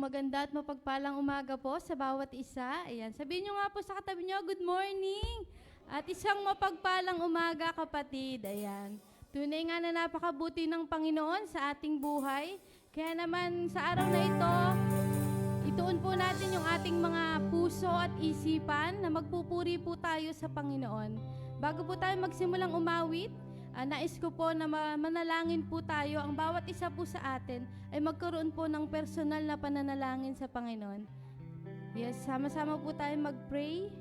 maganda at mapagpalang umaga po sa bawat isa. Ayan, sabihin nyo nga po sa katabi nyo, good morning! At isang mapagpalang umaga, kapatid. Ayan, tunay nga na napakabuti ng Panginoon sa ating buhay. Kaya naman sa araw na ito, ituon po natin yung ating mga puso at isipan na magpupuri po tayo sa Panginoon. Bago po tayo magsimulang umawit, nais ko po na manalangin po tayo. Ang bawat isa po sa atin ay magkaroon po ng personal na pananalangin sa Panginoon. Yes, sama-sama po tayo mag-pray.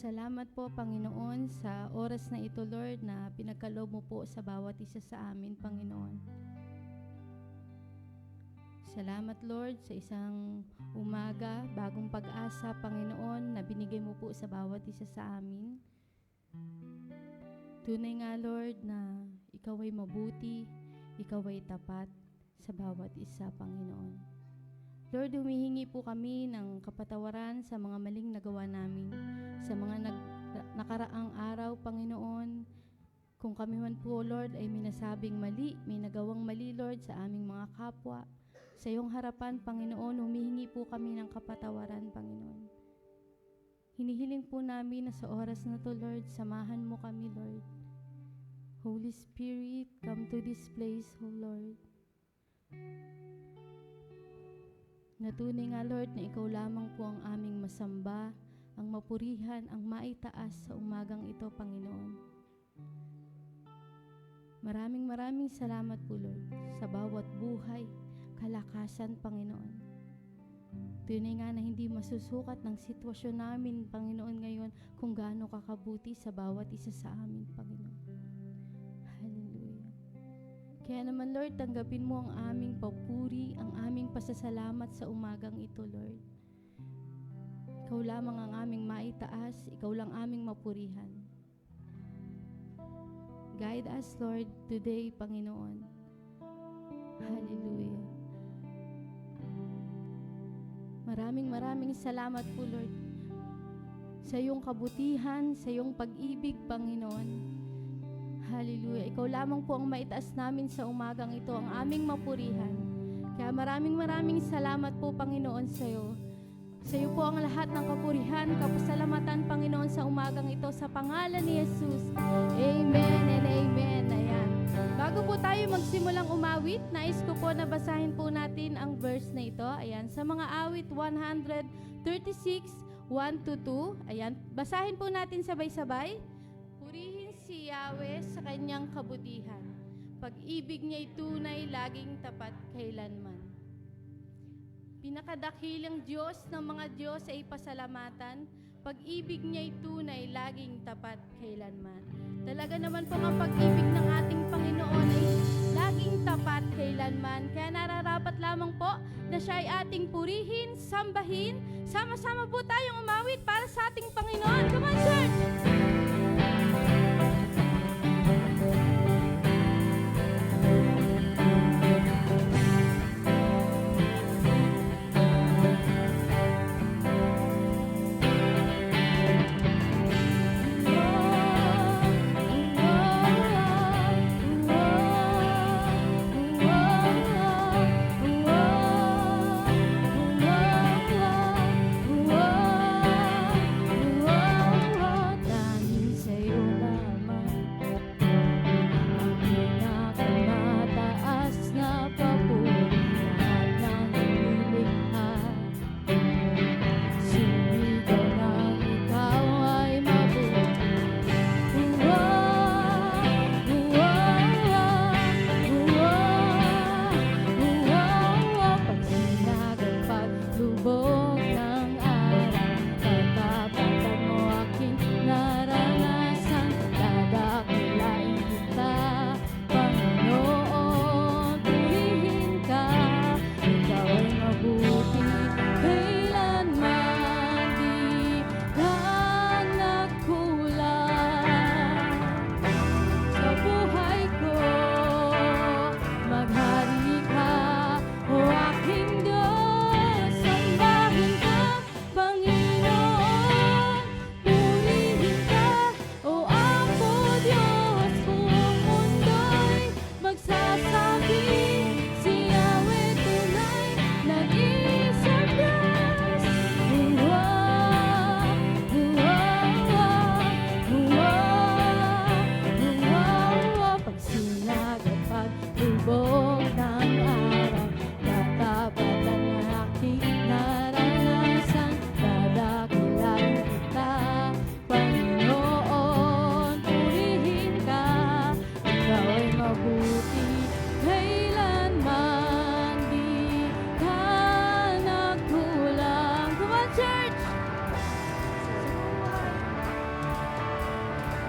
Salamat po, Panginoon, sa oras na ito, Lord, na pinagkaloob mo po sa bawat isa sa amin, Panginoon. Salamat, Lord, sa isang umaga, bagong pag-asa, Panginoon, na binigay mo po sa bawat isa sa amin. Tunay nga, Lord, na Ikaw ay mabuti, Ikaw ay tapat sa bawat isa, Panginoon. Lord, humihingi po kami ng kapatawaran sa mga maling nagawa namin, sa mga nakaraang araw, Panginoon. Kung kami man po, Lord, ay minasabing mali, may nagawang mali, Lord, sa aming mga kapwa. Sa iyong harapan, Panginoon, humihingi po kami ng kapatawaran, Panginoon. Hinihiling po namin na sa oras na to, Lord, samahan mo kami, Lord. Holy Spirit, come to this place, O Lord. Natunay nga, Lord, na Ikaw lamang po ang aming masamba, ang mapurihan, ang maitaas sa umagang ito, Panginoon. Maraming salamat po, Lord, sa bawat buhay, kalakasan, Panginoon. Tunay nga na hindi masusukat ng sitwasyon namin, Panginoon, ngayon kung gaano kakabuti sa bawat isa sa amin, Panginoon. Kaya naman, Lord, tanggapin mo ang aming papuri, ang aming pasasalamat sa umagang ito, Lord. Ikaw lamang ang aming maitaas, Ikaw lang aming mapurihan. Guide us, Lord, today, Panginoon. Hallelujah. Maraming salamat po, Lord, sa iyong kabutihan, sa iyong pag-ibig, Panginoon. Hallelujah. Ikaw lamang po ang maitaas namin sa umagang ito, ang aming mapurihan. Kaya maraming salamat po, Panginoon, sa iyo. Sa iyo po ang lahat ng kapurihan, kapasalamatan, Panginoon, sa umagang ito, sa pangalan ni Jesus. Amen and amen. Ayan. Bago po tayo magsimulang umawit, nais ko po na basahin po natin ang verse na ito. Ayan, sa mga awit 136, 1-2. Ayan, basahin po natin sabay-sabay. Purihin si Yahweh sa kanyang kabutihan. Pag-ibig niya'y tunay, laging tapat kailanman. Pinakadakilang Diyos ng mga Diyos ay pasalamatan. Pag-ibig niya'y tunay, laging tapat kailanman. Talaga naman po ang pag-ibig ng ating Panginoon ay laging tapat kailanman. Kaya nararapat lamang po na siya ay ating purihin, sambahin. Sama-sama po tayong umawit para sa ating Panginoon. Come on, church!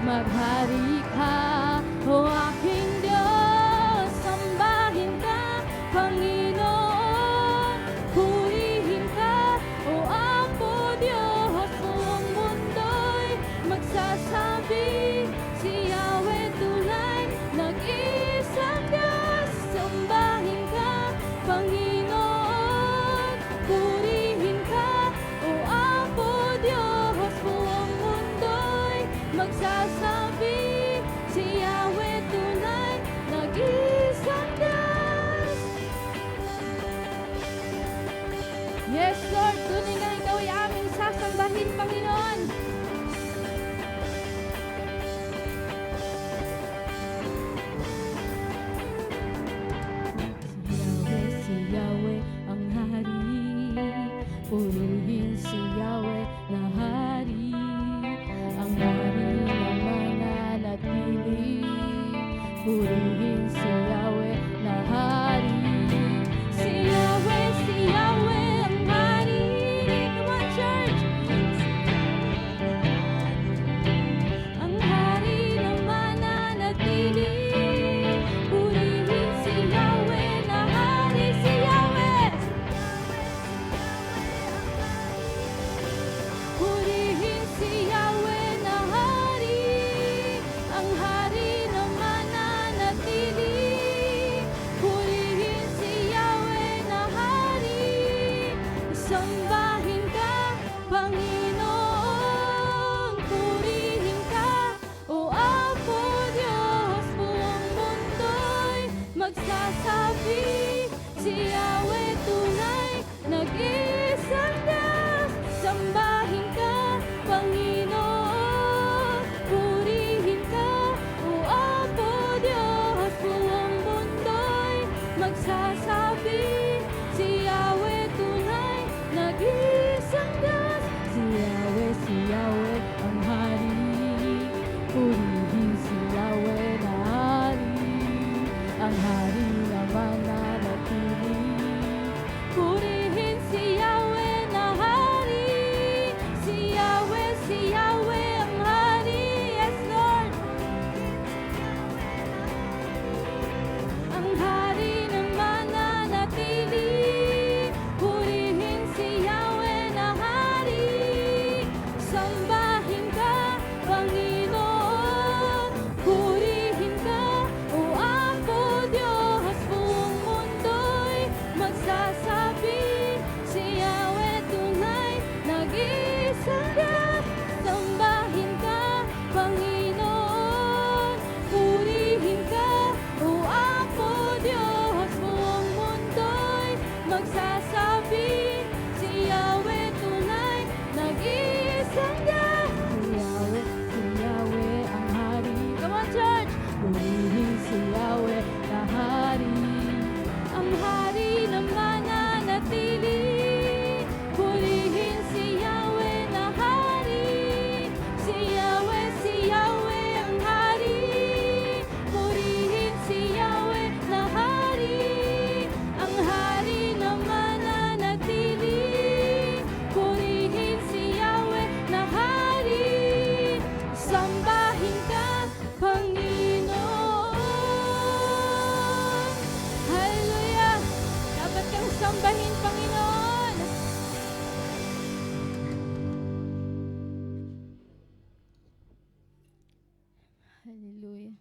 Maghari ka, o aking Diyos, sambahin ka, Panginoon. Purihin ka, o Apo Diyos, buong mundo'y magsasabi, si Yahweh tunay, nag-iisang Diyos. Sambahin ka, Panginoon. Purihin ka, o Apo Diyos, buong mundo'y magsasabi, si Yahweh tunay, nag-iisang Diyos. Yes, Lord, tunay na ikaw ay aming sasambahin, Panginoon. Si Yahweh ang hari, purihin si Yahweh na hari. Ang hari na mananatili, purihin si Yahweh na hari. Si Yahweh ang hari. Come on, church! Ang hari na mananatili, purihin si Yahweh na hari. Si Yahweh! Purihin si Yahweh na hari. Ang hari na mananatili, purihin si Yahweh na hari. Sambahin ka, Panginoon. Purihin ka, o Apo Diyos, buong mundo'y magsasabi, si Yahweh tunay, nag-iisang Diyos. Sambahin ka, Panginoon. Purihin ka, o Apo Diyos, buong mundo'y magsasabi, si Yahweh tunay, nag-iisang Diyos. Si Yahweh ang hari. Purihin si Yahweh na hari. Ang hari na mananatili, purihin si Yahweh na hari. Si Yahweh ang hari. Yes, Lord. Ang hari na mananatili, purihin si Yahweh na hari. Sambahin ka, Panginoon. Purihin ka, o Apo Diyos, buong mundo'y magsasabi, si Yahweh tunay, nag-iisang Diyos. Sambahin ka, Panginoon. Purihin ka, o Apo Diyos, buong mundo'y magsasabi, si Yahweh tunay, nag-iisang Diyos. Si Yahweh ang hari. Come on, church! Purihin si Yahweh na hari. Ang hari na mananatili, purihin si Yahweh na hari. Si Yahweh ang hari. Purihin si Yahweh na hari. Ang hari na mananatili, purihin si Yahweh na hari. Sambahin ka, Panginoon. Hallelujah! Dapat kang sambahin, Panginoon. Hallelujah.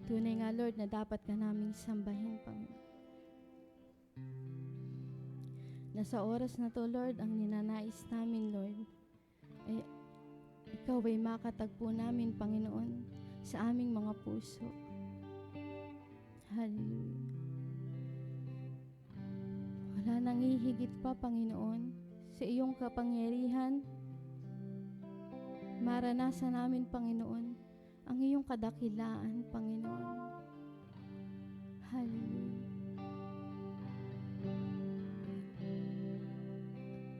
Tunay nga, Lord, na dapat ka naming sambahin, Panginoon. Nasa oras na to, Lord, ang ninanais namin, Lord, ay ikaw ay makatagpo namin, Panginoon, sa aming mga puso. Hallelujah. Wala nang hihigit pa, Panginoon, sa iyong kapangyarihan. Maranasan namin, Panginoon, ang iyong kadakilaan, Panginoon. Hallelujah.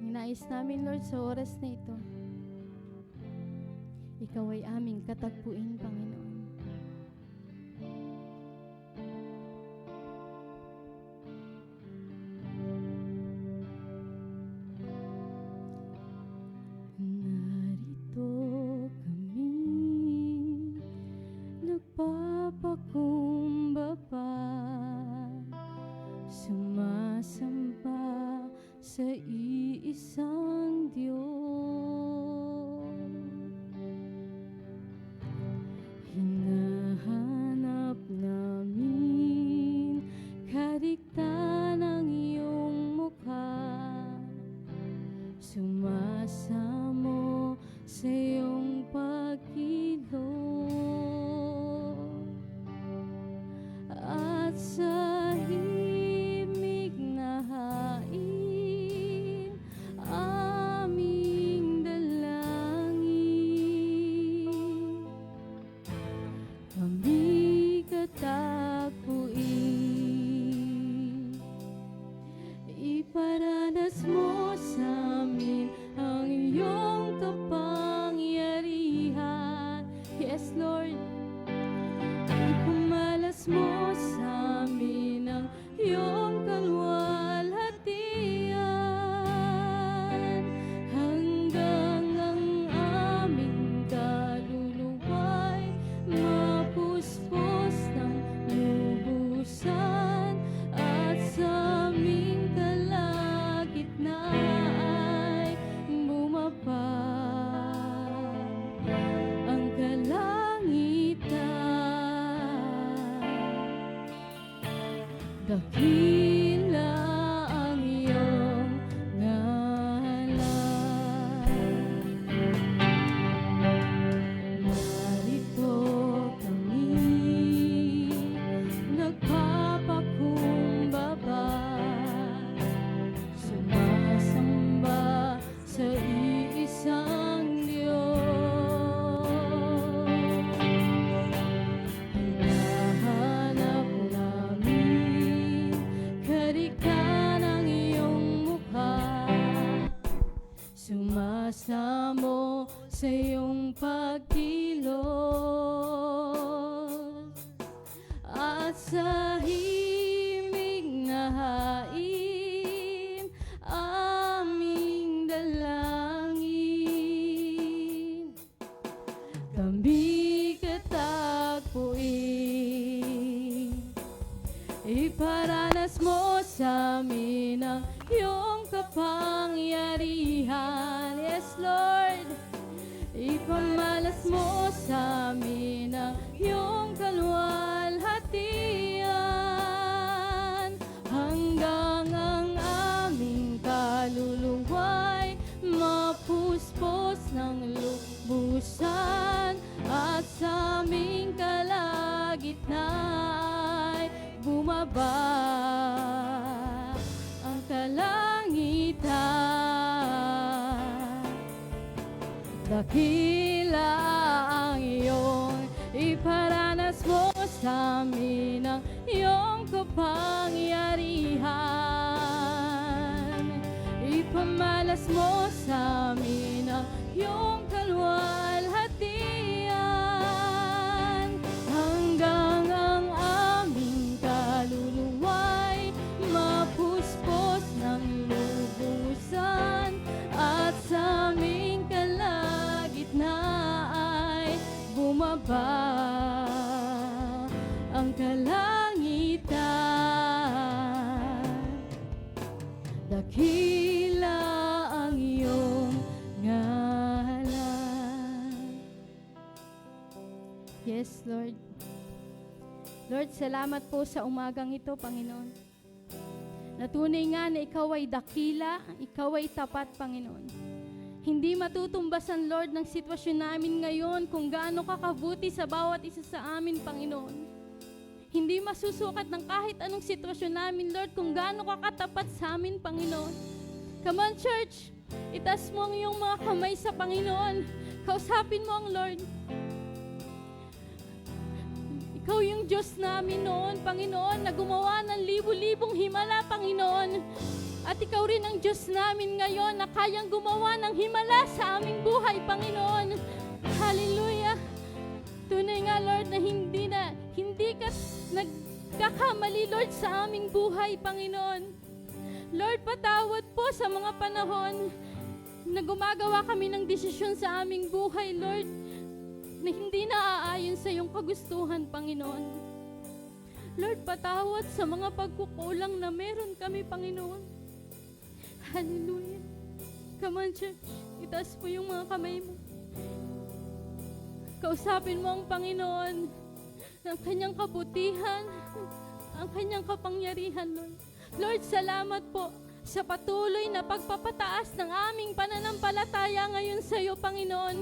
Ang nais namin, Lord, sa oras na ito, ikaw ay aming katagpuin, Panginoon. sa iisang Diyos. Hinahanap namin kariktan ng iyong mukha, sumasamo sa iyong pagkilos, at sa himig na hain aming dalangin, kami katakuin. Iparanas mo sa amin ang iyong kapangyarihan. Yes, Lord. Ipumalas mo sa amin ang iyong kalwalhatian, hanggang ang aming kaluluwa'y mapuspos ng lubusan, at sa aming kalagitnaan ay bumaba ang kalangitan. Dakila ang iyong ngalan. Narito kami nagpapakumbaba, sumasamba sa iisang Diyos. Hinahanap namin kariktan ng iyong mukha, sumasamo sa iyong pagkilos, at sa himig na hain aming dalangin, kami katagpuin. Iparanas mo sa amin ang iyong kapangyarihan. Yes, Lord. Ipamalas mo sa amin ang iyong kalwalhatian, hanggang ang aming kaluluwa'y mapuspos ng lubusan, at sa aming kalagitnaan ay bumaba ang kalangitan. Dakila ang iyong iparanas mo sa amin ang iyong kapangyarihan. Ipamalas mo sa amin ang iyong kalwalhatian, hanggang ang aming kaluluwa'y mapuspos ng lubusan, at sa aming kalagitnaan ay bumaba ang kalangitan. Dakila ang iyong ngalan. Yes, Lord. Lord, salamat po sa umagang ito, Panginoon. Natunay nga na ikaw ay dakila, ikaw ay tapat, Panginoon. Hindi matutumbasan, Lord, ng sitwasyon namin ngayon kung gaano kakabuti sa bawat isa sa amin, Panginoon. Hindi masusukat ng kahit anong sitwasyon namin, Lord, kung gaano kakatapat sa amin, Panginoon. Come on, church. Itaas mo ang iyong mga kamay sa Panginoon. Kausapin mo ang Lord. Ikaw yung Diyos namin noon, Panginoon, na gumawa ng libu-libong himala, Panginoon. At ikaw rin ang Diyos namin ngayon na kayang gumawa ng himala sa aming buhay, Panginoon. Hallelujah. Tunay nga, Lord, na hindi ka nagkakamali, Lord, sa aming buhay, Panginoon. Lord, patawad po sa mga panahon na gumagawa kami ng desisyon sa aming buhay, Lord, na hindi naaayon sa iyong kagustuhan, Panginoon. Lord, patawad sa mga pagkukulang na meron kami, Panginoon. Hallelujah. Come on, church. Itaas mo yung mga kamay mo. Kausapin mo ang Panginoon ng kanyang kabutihan, ang kanyang kapangyarihan, Lord. Lord, salamat po sa patuloy na pagpapataas ng aming pananampalataya ngayon sa iyo, Panginoon.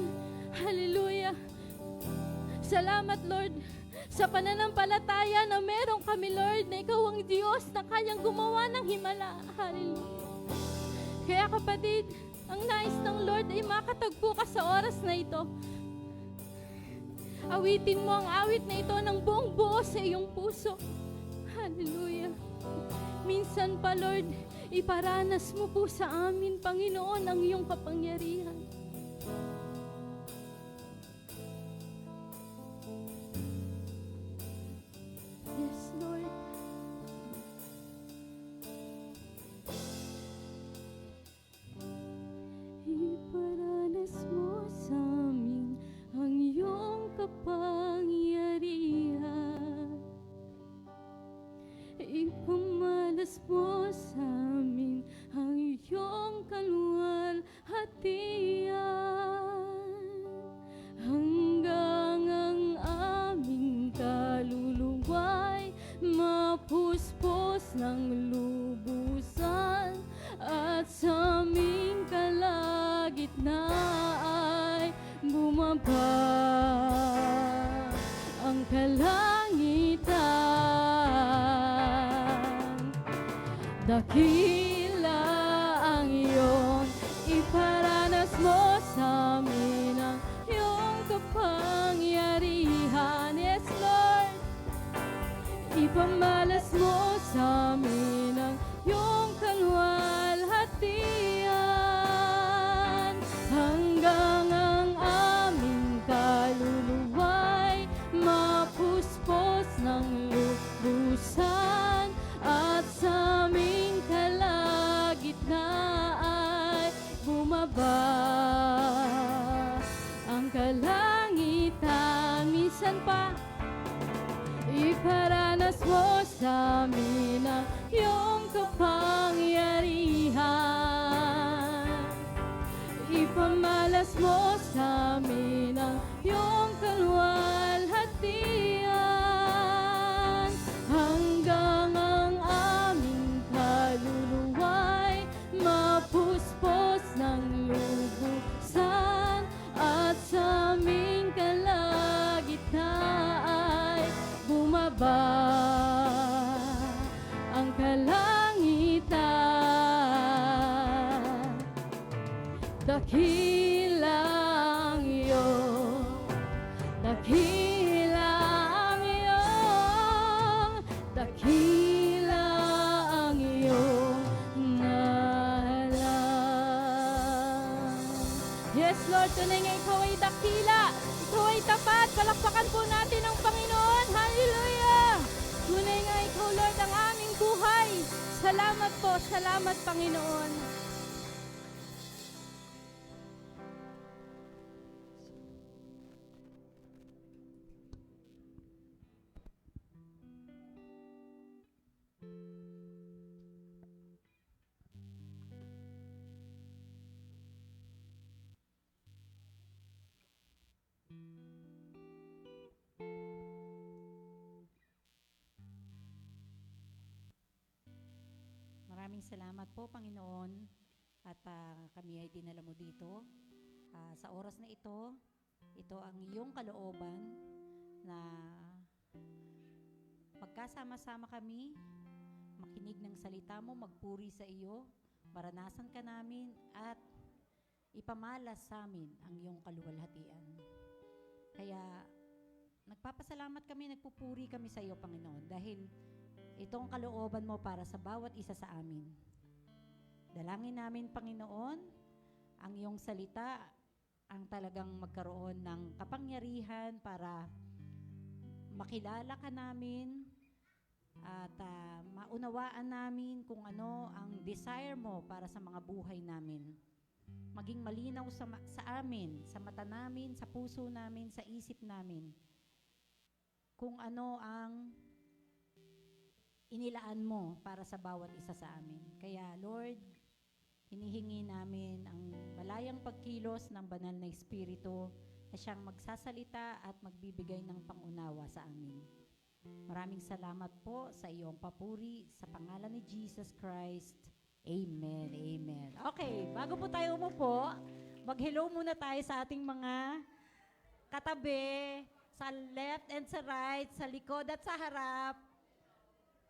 Hallelujah. Salamat, Lord, sa pananampalataya na meron kami, Lord, na ikaw ang Diyos na kayang gumawa ng himala. Hallelujah. Kaya kapatid, ang nais ng Lord ay makatagpo ka sa oras na ito. Awitin mo ang awit na ito ng buong buo sa iyong puso. Hallelujah. Minsan pa, Lord, iparanas mo po sa amin, Panginoon, ang iyong kapangyarihan. Yes, Lord. Iparanas mo sa amin ang iyong kapangyarihan. Ipamalas mo sa amin ang iyong kaluwalhatian. Hanggang ang aming kaluluwa'y mapuspos ng lubusan, at sa aming kalagitnaan ay bumaba ang kalangitan. Dakila ang iyong iparanas mo sa amin ang iyong kapangyarihan. Yes, Lord. Ipamalas mo sa amin ang iyong kaluwalhatian. Hanggang ang aming kaluluwa'y mapuspos ng lubusan, at sa aming kalagitnaan ay bumaba ang kalangitan. Minsan pa, iparanas mo sa amin ang iyong kapangyarihan. Ipamalas mo sa amin ang iyong kaluwalhatian. Hanggang ang aming kaluluwa'y mapuspos ng lubusan, at sa aming kalagitnaan ay bumaba ang kalangitan. Dakila ang iyong, dakila ang iyong, dakila ang iyong ngalan. Yes, Lord, tunay nga ikaw ay dakila, ikaw ay tapat. Palakpakan po natin ang Panginoon. Hallelujah! Tunay nga ikaw, Lord, ang aming buhay. Salamat po, salamat, Panginoon. Maraming salamat po, Panginoon, at kami ay dinala mo dito. Sa oras na ito ang iyong kalooban na magkasama-sama kami, makinig ng salita mo, magpuri sa iyo, maranasan ka namin, at ipamalas sa amin ang iyong kaluwalhatian. Kaya nagpapasalamat kami, nagpupuri kami sa iyo, Panginoon, dahil itong kalooban mo para sa bawat isa sa amin. Dalangin namin, Panginoon, ang iyong salita ang talagang magkaroon ng kapangyarihan para makilala ka namin at maunawaan namin kung ano ang desire mo para sa mga buhay namin. Maging malinaw sa amin, sa mata namin, sa puso namin, sa isip namin, kung ano ang inilaan mo para sa bawat isa sa amin. Kaya, Lord, hinihingi namin ang malayang pagkilos ng banal na Espiritu na siyang magsasalita at magbibigay ng pangunawa sa amin. Maraming salamat po sa iyong papuri sa pangalan ni Jesus Christ. Amen. Amen. Okay, bago po tayo umupo, mag-hello muna tayo sa ating mga katabi, sa left and sa right, sa likod at sa harap.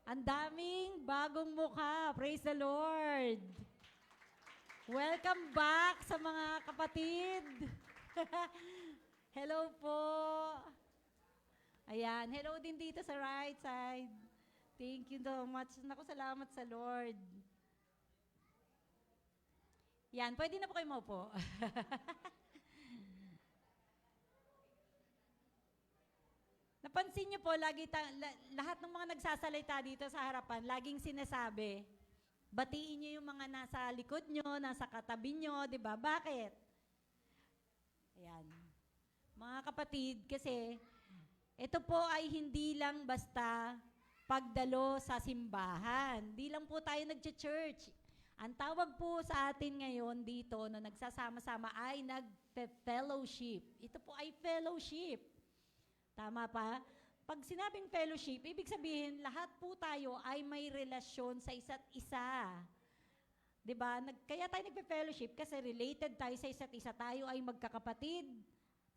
Ang daming bagong mukha. Praise the Lord. Welcome back sa mga kapatid. Hello po. Ayan, hello din dito sa right side. Thank you so much. Naku, salamat sa Lord. Yan, pwede na po kayo maupo. Napansin niyo po, lahat ng mga nagsasalita dito sa harapan, laging sinasabi, batiin niyo yung mga nasa likod niyo, nasa katabi niyo, di ba? Bakit? Ayan. Mga kapatid, kasi ito po ay hindi lang basta pagdalo sa simbahan. Hindi lang po tayo nag-church. Ang tawag po sa atin ngayon dito na nagsasama-sama ay nag-fellowship. Ito po ay fellowship. Tama pa? Pag sinabing fellowship, ibig sabihin lahat po tayo ay may relasyon sa isa't isa. 'Di ba? Kaya tayo nagpe-fellowship kasi related tayo sa isa't isa. Tayo ay magkakapatid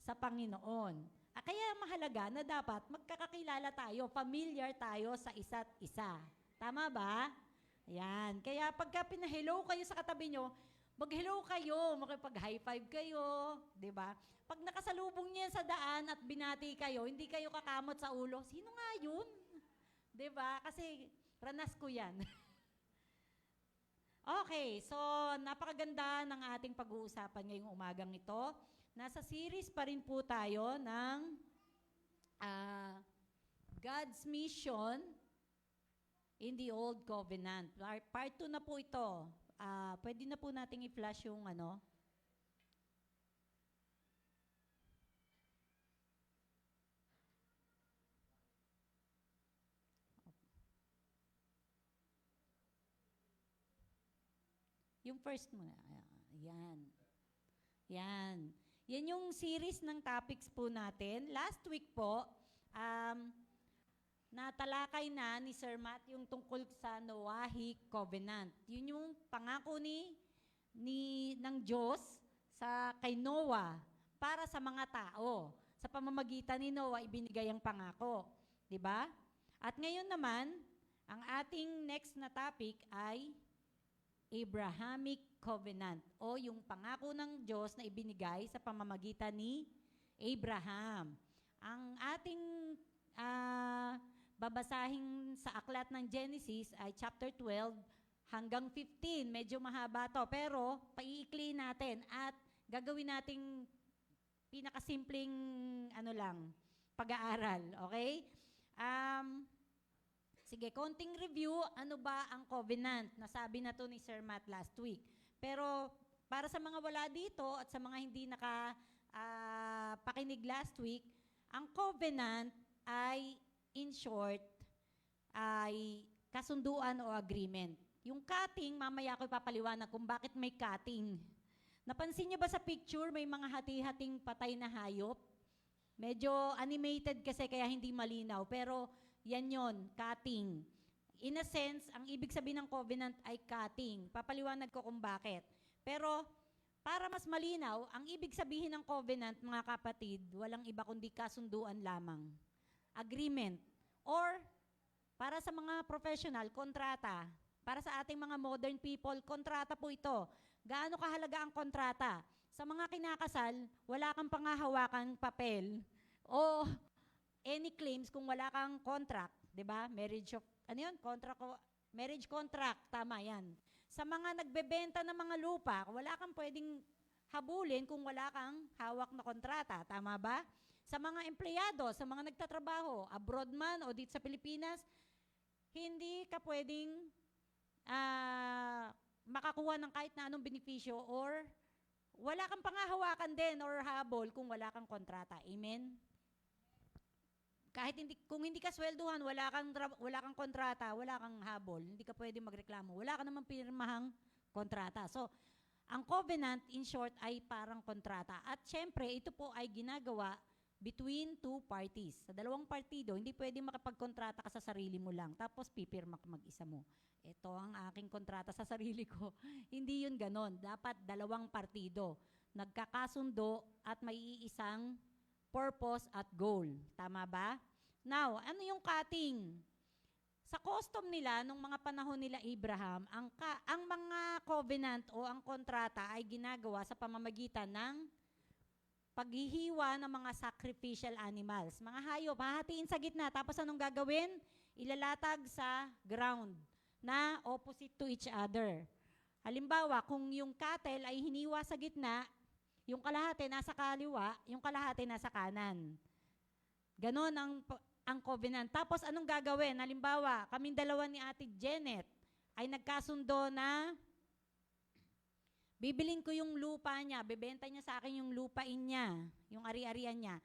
sa Panginoon. Kaya mahalaga na dapat magkakakilala tayo, familiar tayo sa isa't isa. Tama ba? Ayan. Kaya pagka pina-hello kayo sa katabi nyo, mag-hello kayo, makipag-high five kayo, di ba? Pag nakasalubong niya sa daan at binati kayo, hindi kayo kakamot sa ulo, sino nga yun? Di ba? Kasi ranas ko yan. Okay, so napakaganda ng ating pag-uusapan ngayong umagang ito. Nasa series pa rin po tayo ng God's Mission in the Old Covenant. Part 2 na po ito. Pwede na po nating i-flash yung ano. Yung first muna. Yan. Yan. Yan yung series ng topics po natin. Last week po, natalakay na ni Sir Matt yung tungkol sa Noahic Covenant. Yun yung pangako ng Diyos kay Noah para sa mga tao. Sa pamamagitan ni Noah, ibinigay ang pangako. Diba? At ngayon naman, ang ating next na topic ay Abrahamic Covenant o yung pangako ng Diyos na ibinigay sa pamamagitan ni Abraham. Ang ating babasahin sa aklat ng Genesis ay chapter 12 hanggang 15. Medyo mahaba to, pero paiikli natin at gagawin nating pinakasimpleng pag-aaral. Okay? Sige, konting review, ano ba ang covenant? Nasabi na to ni Sir Matt last week. Pero para sa mga wala dito at sa mga hindi pakinig last week, ang covenant ay, in short, ay kasunduan o agreement. Yung cutting, mamaya ko ipapaliwanag kung bakit may cutting. Napansin niyo ba sa picture, may mga hati-hating patay na hayop? Medyo animated kasi kaya hindi malinaw, pero yan yon, cutting. In a sense, ang ibig sabihin ng covenant ay cutting. Papaliwanag ko kung bakit. Pero, para mas malinaw, ang ibig sabihin ng covenant, mga kapatid, walang iba kundi kasunduan lamang. Agreement. Or, para sa mga professional, kontrata. Para sa ating mga modern people, kontrata po ito. Gaano kahalaga ang kontrata? Sa mga kinakasal, wala kang panghahawakan papel o any claims kung wala kang contract, 'di ba? Marriage contract, tama 'yan. Sa mga nagbebenta ng mga lupa, wala kang pwedeng habulin kung wala kang hawak na kontrata, tama ba? Sa mga empleyado, sa mga nagtatrabaho, abroad man o dito sa Pilipinas, hindi ka pwedeng makakuha ng kahit na anong benepisyo or wala kang panghahawakan din or habol kung wala kang kontrata. Amen? Kung hindi ka swelduhan, wala kang kontrata, wala kang habol, hindi ka pwede magreklamo. Wala ka namang pirmahang kontrata. So, ang covenant, in short, ay parang kontrata. At syempre, ito po ay ginagawa between two parties. Sa dalawang partido, hindi pwedeng makapagkontrata ka sa sarili mo lang, tapos pipirma ka mag-isa mo. Ito ang aking kontrata sa sarili ko. Hindi yun ganon. Dapat dalawang partido. Nagkakasundo at may iisang purpose at goal. Tama ba? Now, ano yung cutting? Sa custom nila, nung mga panahon nila Abraham, ang mga covenant o ang kontrata ay ginagawa sa pamamagitan ng paghihiwa ng mga sacrificial animals. Mga hayop, hahatiin sa gitna. Tapos anong gagawin? Ilalatag sa ground na opposite to each other. Halimbawa, kung yung cattle ay hiniwa sa gitna, yung kalahati nasa kaliwa, yung kalahati nasa kanan. Ganon ang covenant. Tapos anong gagawin? Halimbawa, kaming dalawa ni Ate Janet ay nagkasundo na bibilin ko yung lupa niya, bebenta niya sa akin yung lupain niya, yung ari-arian niya.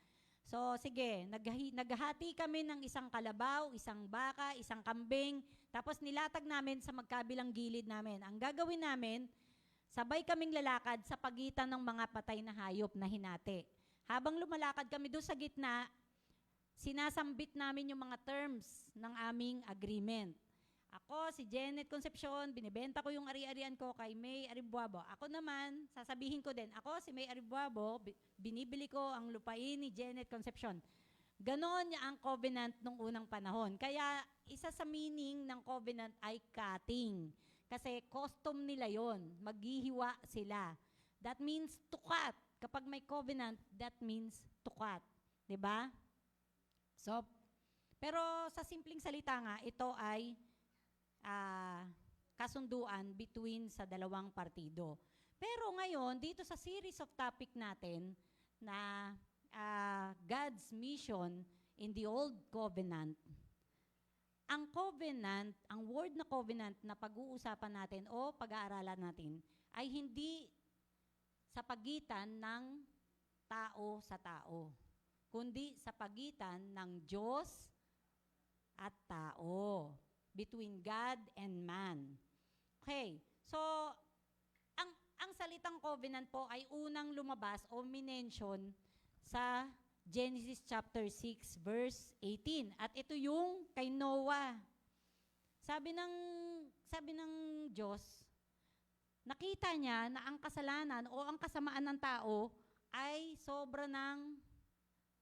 So, sige, naghahati kami ng isang kalabaw, isang baka, isang kambing, tapos nilatag namin sa magkabilang gilid namin. Ang gagawin namin, sabay kaming lalakad sa pagitan ng mga patay na hayop na hinati. Habang lumalakad kami doon sa gitna, sinasambit namin yung mga terms ng aming agreement. Ako, si Janet Concepcion, binibenta ko yung ari-arian ko kay May Aribuabo. Ako naman, sasabihin ko din, ako si May Aribuabo, binibili ko ang lupain ni Janet Concepcion. Ganon ang covenant nung unang panahon. Kaya isa sa meaning ng covenant ay cutting. Kasi custom nila yon, maghihiwa sila. That means to cut. Kapag may covenant, that means to cut. 'Di ba? So, pero sa simpleng salita nga, ito ay kasunduan between sa dalawang partido. Pero ngayon, dito sa series of topic natin na God's mission in the Old Covenant, ang covenant, ang word na covenant na pag-uusapan natin o pag-aaralan natin ay hindi sa pagitan ng tao sa tao, kundi sa pagitan ng Diyos at tao, between God and man. Okay, so ang salitang covenant po ay unang lumabas o minention sa Genesis chapter 6 verse 18. At ito yung kay Noah. Sabi ng Diyos, nakita niya na ang kasalanan o ang kasamaan ng tao ay sobra ng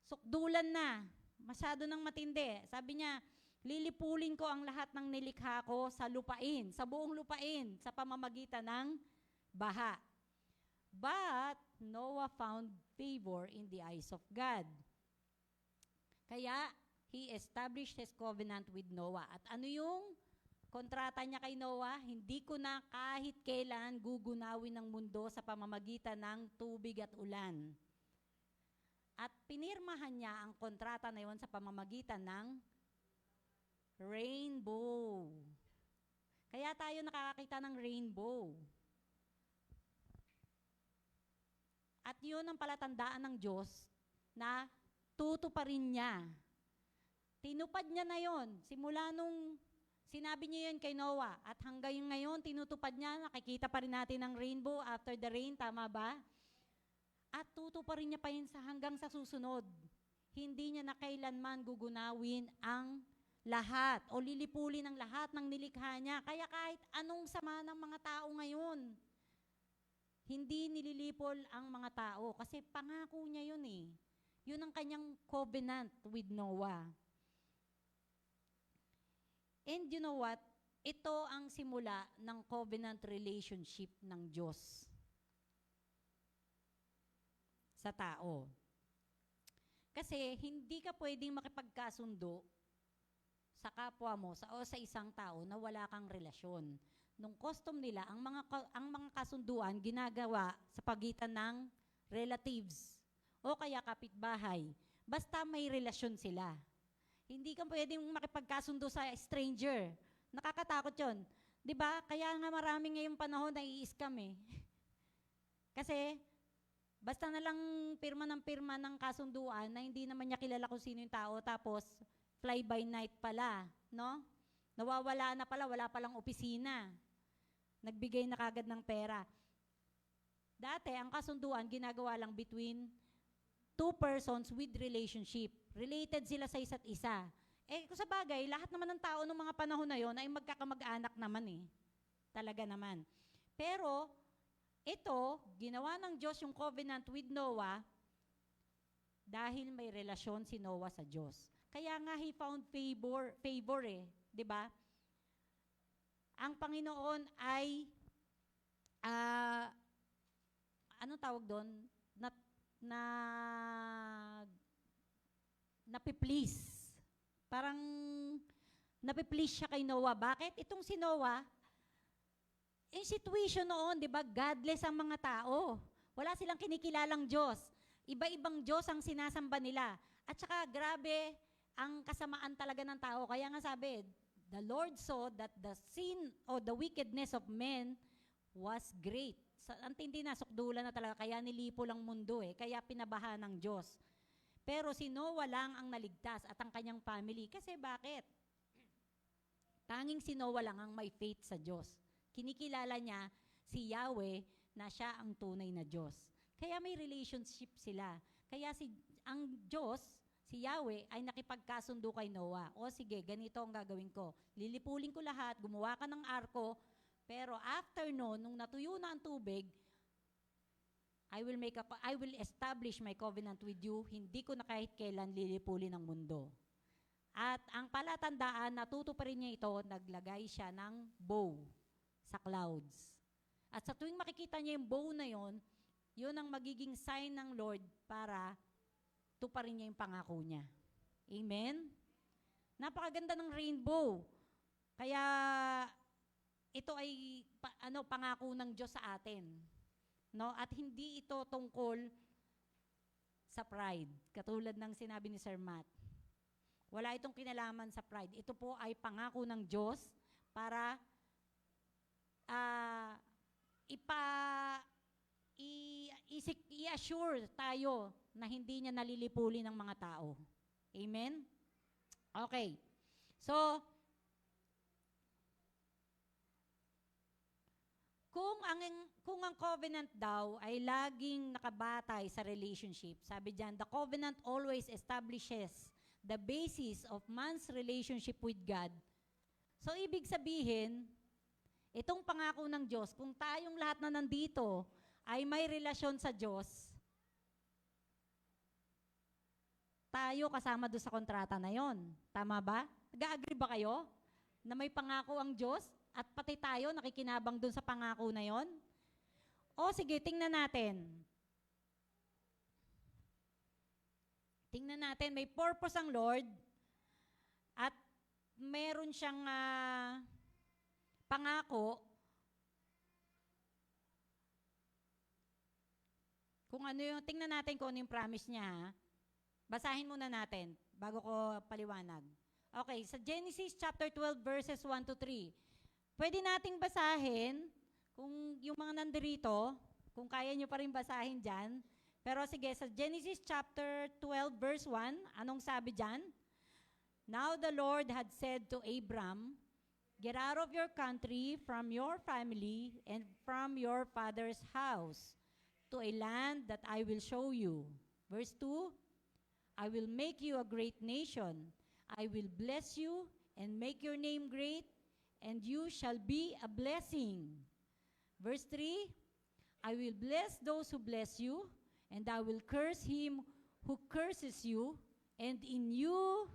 sukdulan na. Masyado nang matindi. Sabi niya, lilipulin ko ang lahat ng nilikha ko sa lupain, sa buong lupain, sa pamamagitan ng baha. But Noah found favor in the eyes of God. Kaya, he established his covenant with Noah. At ano yung kontrata niya kay Noah? Hindi ko na kahit kailan gugunawin ng mundo sa pamamagitan ng tubig at ulan. At pinirmahan niya ang kontrata na yon sa pamamagitan ng rainbow. Kaya tayo nakakakita ng rainbow. At yun ang palatandaan ng Diyos na tutuparin niya. Tinupad niya na yon. Simula nung sinabi niya yun kay Noah. At hanggang ngayon, tinutupad niya. Nakikita pa rin natin ang rainbow after the rain. Tama ba? At tutuparin niya pa yun hanggang sa susunod. Hindi niya na kailanman gugunawin ang lahat o lilipulin ang lahat ng nilikha niya. Kaya kahit anong sama ng mga tao ngayon, hindi nililipol ang mga tao kasi pangako niya yun eh. Yun ang kanyang covenant with Noah. And you know what? Ito ang simula ng covenant relationship ng Diyos sa tao. Kasi hindi ka pwedeng makipagkasundo sa kapwa mo o sa isang tao na wala kang relasyon. Nung custom nila, ang mga kasunduan ginagawa sa pagitan ng relatives o kaya kapitbahay. Basta may relasyon sila. Hindi ka pwedeng makipagkasundo sa stranger. Nakakatakot yun. 'Di ba? Kaya nga marami ngayong panahon na i-scam eh. Kasi basta na lang pirma ng kasunduan na hindi naman niya kilala kung sino yung tao, tapos fly by night pala, no? Nawawala na pala, wala palang opisina. nagbigay na kagad ng pera. Dati, ang kasunduan, ginagawa lang between two persons with relationship. Related sila sa isa't isa. Kung sa bagay, lahat naman ng tao ng mga panahon na yon ay magkakamag-anak naman eh. Talaga naman. Pero, ito, ginawa ng Diyos yung covenant with Noah dahil may relasyon si Noah sa Diyos. Kaya nga, he found favor eh. 'Di ba? Ang Panginoon ay, anong tawag doon? Napiplease. Parang napiplease siya kay Noah. Bakit? Itong si Noah, in situation noon, di ba, godless ang mga tao. Wala silang kinikilalang Diyos. Iba-ibang Diyos ang sinasamba nila. At saka, grabe, ang kasamaan talaga ng tao. Kaya nga sabi, the Lord saw that the sin or the wickedness of men was great. Ang tindi na, sukdulan na talaga. Kaya nilipo lang mundo eh. Kaya pinabaha ng Diyos. Pero si Noah lang ang naligtas at ang kanyang family. Kasi bakit? Tanging si Noah lang ang may faith sa Diyos. Kinikilala niya si Yahweh na siya ang tunay na Diyos. Kaya may relationship sila. Kaya ang Diyos, si Yahweh, ay nakipagkasundo kay Noah. O sige, ganito ang gagawin ko. Lilipulin ko lahat, gumawa ka ng arko, pero after noon, nung natuyo na ang tubig, I will establish my covenant with you. Hindi ko na kahit kailan lilipulin ang mundo. At ang palatandaan, natuto pa rin niya ito, naglagay siya ng bow sa clouds. At sa tuwing makikita niya yung bow na yon, yun ang magiging sign ng Lord para tuparin niya yung pangako niya. Amen? Napakaganda ng rainbow. Kaya ito ay pangako ng Diyos sa atin. No? At hindi ito tungkol sa pride. Katulad ng sinabi ni Sir Matt. Wala itong kinalaman sa pride. Ito po ay pangako ng Diyos para i-assure tayo na hindi niya nalilipuli ng mga tao. Amen? Okay. So, kung ang covenant daw ay laging nakabatay sa relationship, sabi diyan, the covenant always establishes the basis of man's relationship with God. So, ibig sabihin, itong pangako ng Diyos, kung tayong lahat na nandito ay may relasyon sa Diyos, tayo kasama doon sa kontrata na yon. Tama ba? Nag-agree ba kayo na may pangako ang Diyos at pati tayo nakikinabang doon sa pangako na yon? O sige, tingnan natin. Tingnan natin, may purpose ang Lord at meron siyang pangako kung ano yung, tingnan natin kung ano yung promise niya. Ha? Basahin muna natin bago ko paliwanag. Okay, sa Genesis chapter 12 verses 1 to 3. Pwede nating basahin kung yung mga nandirito, kung kaya nyo pa rin basahin dyan. Pero sige, sa Genesis chapter 12 verse 1, anong sabi dyan? Now the Lord had said to Abram, get out of your country, from your family, and from your father's house, to a land that I will show you. Verse 2, I will make you a great nation. I will bless you and make your name great, and you shall be a blessing. Verse 3, I will bless those who bless you, and I will curse him who curses you, and in you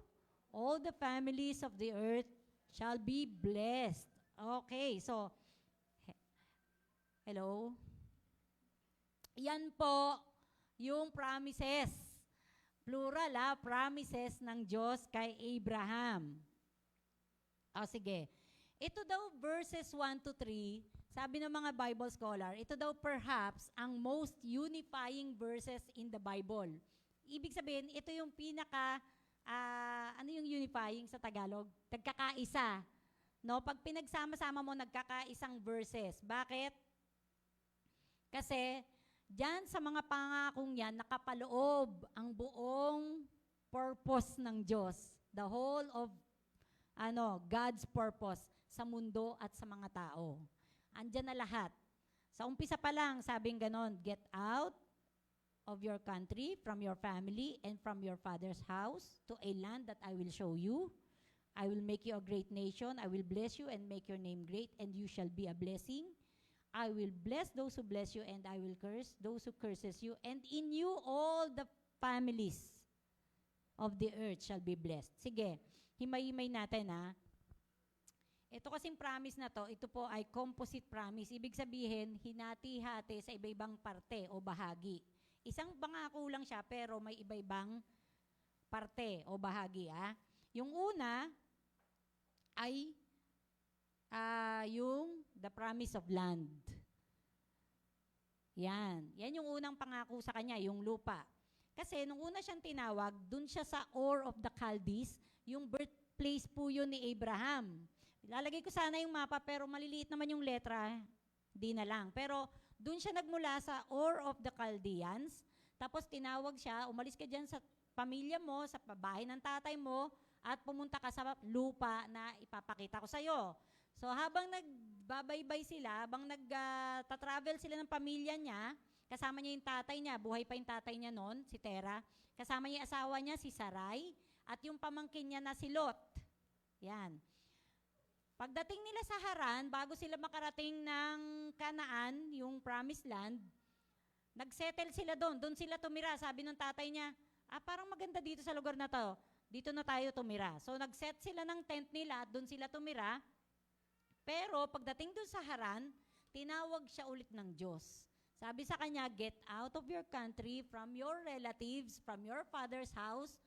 all the families of the earth shall be blessed. Okay, so, hello? Yan po yung promises. Plural promises ng Diyos kay Abraham. O sige, ito daw verses 1 to 3, sabi ng mga Bible scholar, ito daw perhaps ang most unifying verses in the Bible. Ibig sabihin, ito yung pinaka, ano yung unifying sa Tagalog? Nagkakaisa. No? Pag pinagsama-sama mo, nagkakaisang verses. Bakit? Kasi, diyan sa mga pangakong yan, nakapaloob ang buong purpose ng Diyos. The whole of God's purpose sa mundo at sa mga tao. Andyan na lahat. Sa umpisa pa lang, sabing ganon, get out of your country, from your family, and from your father's house to a land that I will show you. I will make you a great nation. I will bless you and make your name great, and you shall be a blessing. I will bless those who bless you, and I will curse those who curses you. And in you all the families of the earth shall be blessed. Sige, himay-himay natin ha. Ito kasing promise na to, ito po ay composite promise. Ibig sabihin, hinati-hati sa iba-ibang parte o bahagi. Isang pangako lang siya, pero may iba-ibang parte o bahagi. Yung una ay yung the promise of land. Yan yung unang pangako sa kanya, yung lupa. Kasi nung una siyang tinawag, dun siya sa Ur of the Chaldees, yung birthplace po yun ni Abraham. Ilalagay ko sana yung mapa, pero maliliit naman yung letra, di na lang. Pero dun siya nagmula sa Ur of the Chaldeans, tapos tinawag siya, umalis ka dyan sa pamilya mo, sa bahay ng tatay mo, at pumunta ka sa lupa na ipapakita ko sa'yo. So habang nagbabaybay sila, habang nagtatravel sila ng pamilya niya, kasama niya yung tatay niya, buhay pa yung tatay niya noon, si Tera, kasama niya yung asawa niya, si Sarai, at yung pamangkin niya na si Lot. Yan. Pagdating nila sa Haran, bago sila makarating ng Canaan, yung promised land, nagsettle sila doon. Doon sila tumira. Sabi ng tatay niya, parang maganda dito sa lugar na to. Dito na tayo tumira. So nagset sila ng tent nila at doon sila tumira. Pero pagdating doon sa Haran, tinawag siya ulit ng Diyos. Sabi sa kanya, get out of your country, from your relatives, from your father's house,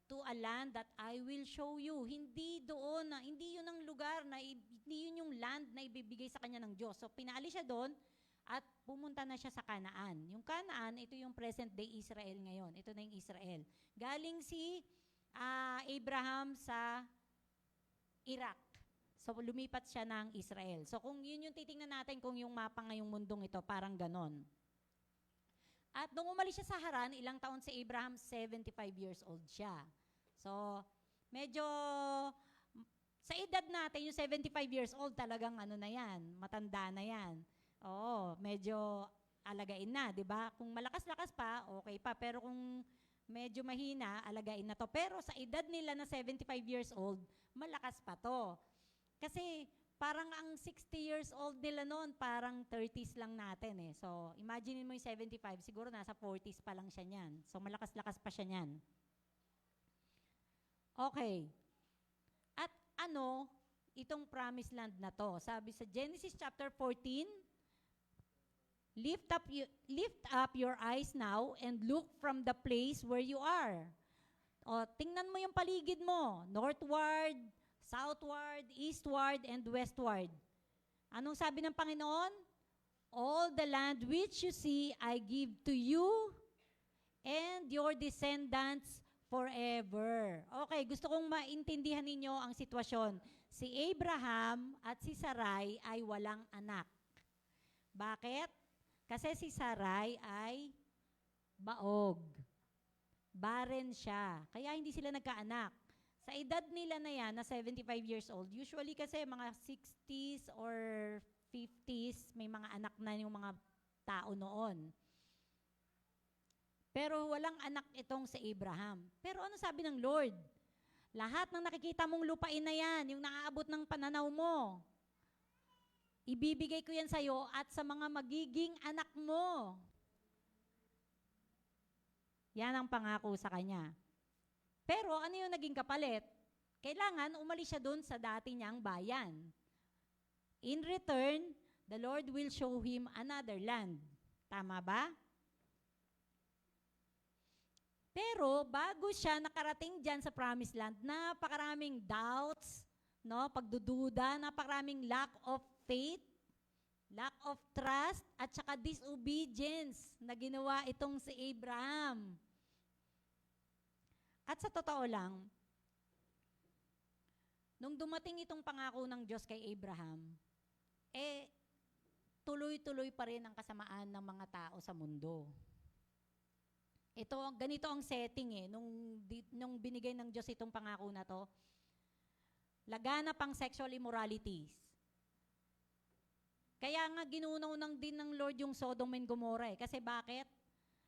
to a land that I will show you. Hindi doon, hindi yun ang lugar, hindi yun yung land na ibibigay sa kanya ng Diyos. So pinaalis siya doon at pumunta na siya sa Canaan. Yung Canaan, ito yung present day Israel ngayon. Ito na yung Israel. Galing si Abraham sa Iraq. So lumipat siya ng Israel. So kung yun yung titingnan natin, kung yung mapa ngayong mundong ito, parang ganon. At nung umalis siya sa Haran, ilang taon si Abraham? 75 years old siya. So, medyo, sa edad natin, yung 75 years old, talagang ano na yan, matanda na yan. Oo, medyo alagain na, di ba? Kung malakas-lakas pa, okay pa. Pero kung medyo mahina, alagain na to. Pero sa edad nila na 75 years old, malakas pa to. Kasi, parang ang 60 years old nila noon, parang 30s lang natin eh. So, imagine mo yung 75, siguro nasa 40s pa lang siya niyan. So, malakas-lakas pa siya niyan. Okay. At ano, itong promised land na to? Sabi sa Genesis chapter 14, lift up your eyes now and look from the place where you are. O, tingnan mo yung paligid mo, northward, southward, eastward, and westward. Anong sabi ng Panginoon? All the land which you see, I give to you and your descendants forever. Okay, gusto kong maintindihan ninyo ang sitwasyon. Si Abraham at si Sarai ay walang anak. Bakit? Kasi si Sarai ay baog. Barren siya. Kaya hindi sila nagkaanak. Sa edad nila na yan, na 75 years old, usually kasi mga 60s or 50s, may mga anak na yung mga tao noon. Pero walang anak itong si Abraham. Pero ano sabi ng Lord? Lahat ng nakikita mong lupain na yan, yung naaabot ng pananaw mo, ibibigay ko yan sa'yo at sa mga magiging anak mo. Yan ang pangako sa kanya. Pero ano yung naging kapalit? Kailangan umalis siya doon sa dati niyang bayan. In return, the Lord will show him another land. Tama ba? Pero bago siya nakarating dyan sa promised land, napakaraming doubts, no? Pagdududa, napakaraming lack of faith, lack of trust, at saka disobedience na ginawa itong si Abraham. At sa totoo lang, nung dumating itong pangako ng Diyos kay Abraham, tuloy-tuloy pa rin ang kasamaan ng mga tao sa mundo. Ganito ang setting nung binigay ng Diyos itong pangako na to. Laganap ang sexual immoralities. Kaya nga ginunaw din ng Lord yung Sodom and Gomorrah. Kasi bakit?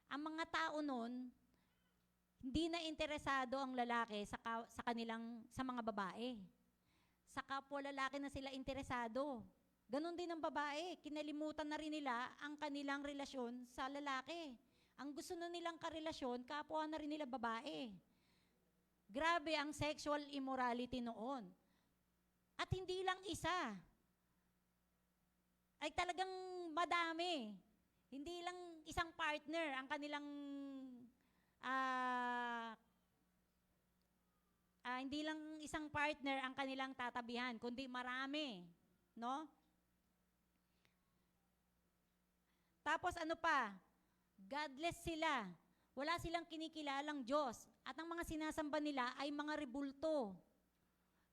Ang mga tao noon, hindi na interesado ang lalaki sa mga babae. Sa kapwa lalaki na sila interesado. Ganon din ang babae. Kinalimutan na rin nila ang kanilang relasyon sa lalaki. Ang gusto na nilang karelasyon, kapwa na rin nila babae. Grabe ang sexual immorality noon. At hindi lang isa. Ay talagang madami. Hindi lang isang partner ang kanilang hindi lang isang partner ang kanilang tatabihan, kundi marami, no? Tapos ano pa? Godless sila. Wala silang kinikilalang Diyos. At ang mga sinasamba nila ay mga rebulto.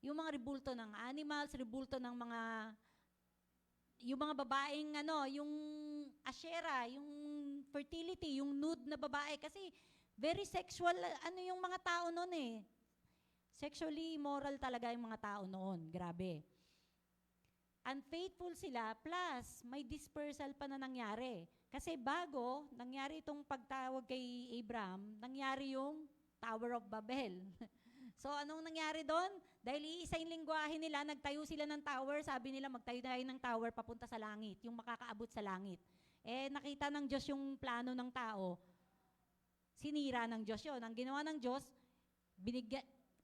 Yung mga rebulto ng animals, rebulto ng yung mga babaeng yung Asherah, yung fertility, yung nude na babae. Kasi very sexual, yung mga tao noon eh. Sexually immoral talaga yung mga tao noon. Grabe. Unfaithful sila, plus may dispersal pa na nangyari. Kasi bago nangyari itong pagtawag kay Abraham, nangyari yung Tower of Babel. So anong nangyari doon? Dahil iisa yung lingwahe nila, nagtayo sila ng tower, sabi nila magtayo tayo ng tower papunta sa langit, yung makakaabot sa langit. Eh nakita ng Diyos yung plano ng tao, sinira ng Diyos yun. Ang ginawa ng Diyos,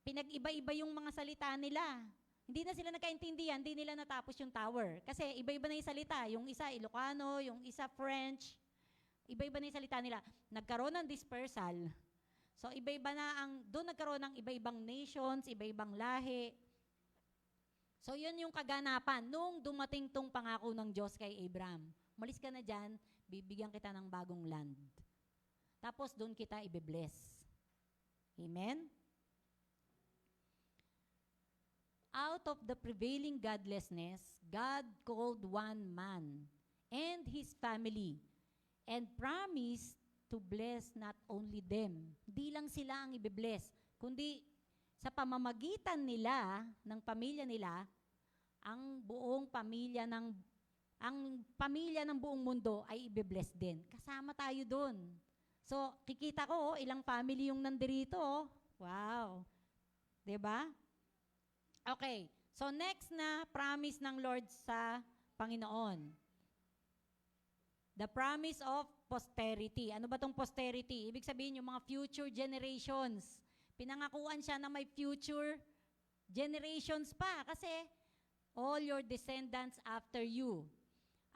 pinag-iba-iba yung mga salita nila. Hindi na sila nagkaintindihan, hindi nila natapos yung tower. Kasi iba-iba na yung salita. Yung isa Ilocano, yung isa French. Iba-iba na yung salita nila. Nagkaroon ng dispersal. So iba-iba na doon nagkaroon ng iba-ibang nations, iba-ibang lahi. So yun yung kaganapan nung dumating tong pangako ng Diyos kay Abraham. Umalis ka na dyan, bibigyan kita ng bagong land. Tapos doon kita ibe-bless. Amen? Out of the prevailing godlessness, God called one man and his family and promised to bless not only them. Hindi lang sila ang ibe-bless, kundi sa pamamagitan nila, ng pamilya nila, ang pamilya ng buong mundo ay ibe-bless din. Kasama tayo doon. So, kikita ko, ilang family yung nandirito. Wow. 'Di ba? Okay. So, next na promise ng Lord sa Panginoon. The promise of posterity. Ano ba tong posterity? Ibig sabihin yung mga future generations. Pinangakuan siya na may future generations pa kasi all your descendants after you.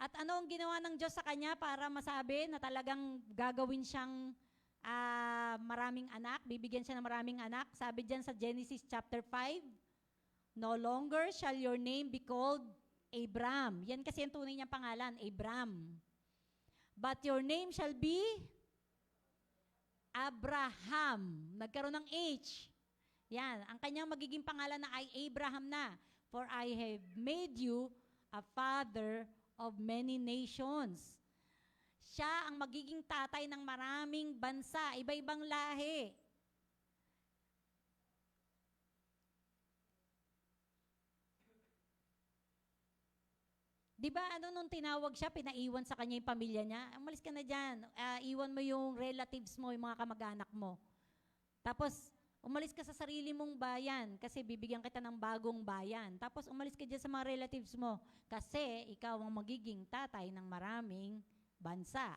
At ano ang ginawa ng Diyos sa kanya para masabi na talagang gagawin siyang maraming anak, bibigyan siya ng maraming anak? Sabi diyan sa Genesis chapter 5, no longer shall your name be called Abram. Yan kasi ang tunay niyang pangalan, Abram. But your name shall be Abraham. Nagkaroon ng H. Yan, ang kanyang magiging pangalan na ay Abraham na. For I have made you a father of many nations. Siya ang magiging tatay ng maraming bansa, iba-ibang lahi. Di ba nung tinawag siya, pinaiwan sa kanya yung pamilya niya? Umalis ka na dyan. Iwan mo yung relatives mo, yung mga kamag-anak mo. Tapos, umalis ka sa sarili mong bayan kasi bibigyan kita ng bagong bayan. Tapos, umalis ka dyan sa mga relatives mo kasi ikaw ang magiging tatay ng maraming bansa.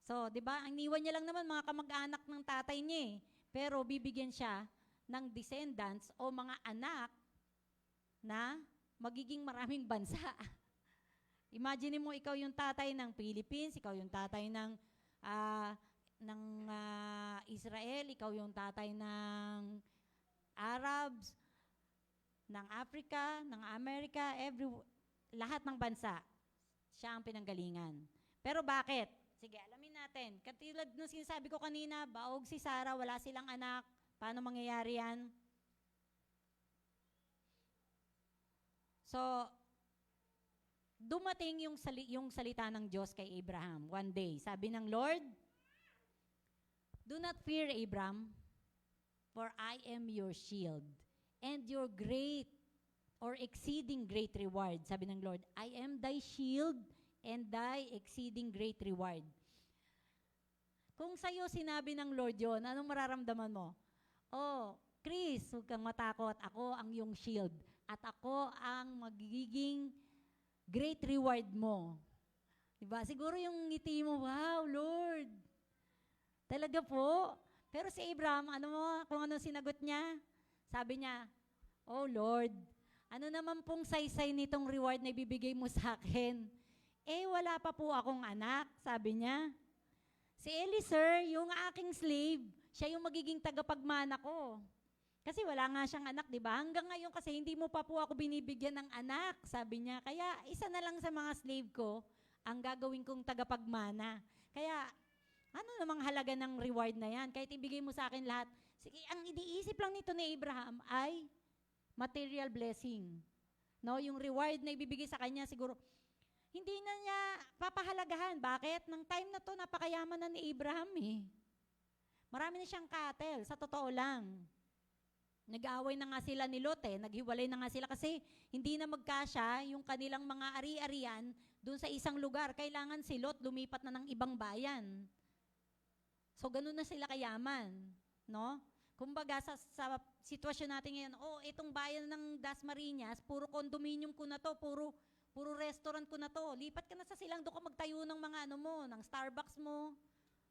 So, di ba? Ang iniwan niya lang naman mga kamag-anak ng tatay niya eh. Pero bibigyan siya ng descendants o mga anak na magiging maraming bansa. Imagine mo ikaw yung tatay ng Philippines, ikaw yung tatay ng Israel, ikaw yung tatay ng Arabs, ng Africa, ng America, lahat ng bansa. Siya ang pinanggalingan. Pero bakit? Sige, alamin natin. Katulad ng sinasabi ko kanina, baog si Sarah, wala silang anak. Paano mangyayari yan? So, dumating yung salita ng Diyos kay Abraham one day. Sabi ng Lord, do not fear, Abraham, for I am your shield and your great or exceeding great reward. Sabi ng Lord, I am thy shield and thy exceeding great reward. Kung sa'yo sinabi ng Lord yon, anong mararamdaman mo? Oh, Chris, huwag kang matakot. Ako ang iyong shield. At ako ang magiging great reward mo. Diba? Siguro yung ngiti mo, wow, Lord. Talaga po. Pero si Abraham, ano mo, kung ano sinagot niya? Sabi niya, oh Lord, ano naman pong saysay nitong reward na ibibigay mo sa akin? Eh, wala pa po akong anak, sabi niya. Si Eliezer, yung aking slave, siya yung magiging tagapagmana ko. Kasi wala nga siyang anak, di ba? Hanggang ngayon kasi hindi mo pa po ako binibigyan ng anak, sabi niya. Kaya isa na lang sa mga slave ko ang gagawin kong tagapagmana. Kaya ano namang halaga ng reward na yan? Kahit ibigay mo sa akin lahat. Sige, ang iniisip lang nito ni Abraham ay material blessing. No, yung reward na ibibigay sa kanya siguro hindi na niya papahalagahan. Bakit? Nang time na to napakayaman na ni Abraham eh. Marami na siyang cattle, sa totoo lang. Nag-aaway na nga sila ni Lot eh. Naghiwalay na nga sila kasi hindi na magkasya yung kanilang mga ari-arian doon sa isang lugar. Kailangan si Lot lumipat na ng ibang bayan. So, ganun na sila kayaman. No? Kumbaga, sa sitwasyon natin ngayon, oh, itong bayan ng Dasmariñas, puro condominium ko na to, puro restaurant ko na to. Lipat ka na sa silang, doon ka magtayo ng mga ano mo, ng Starbucks mo.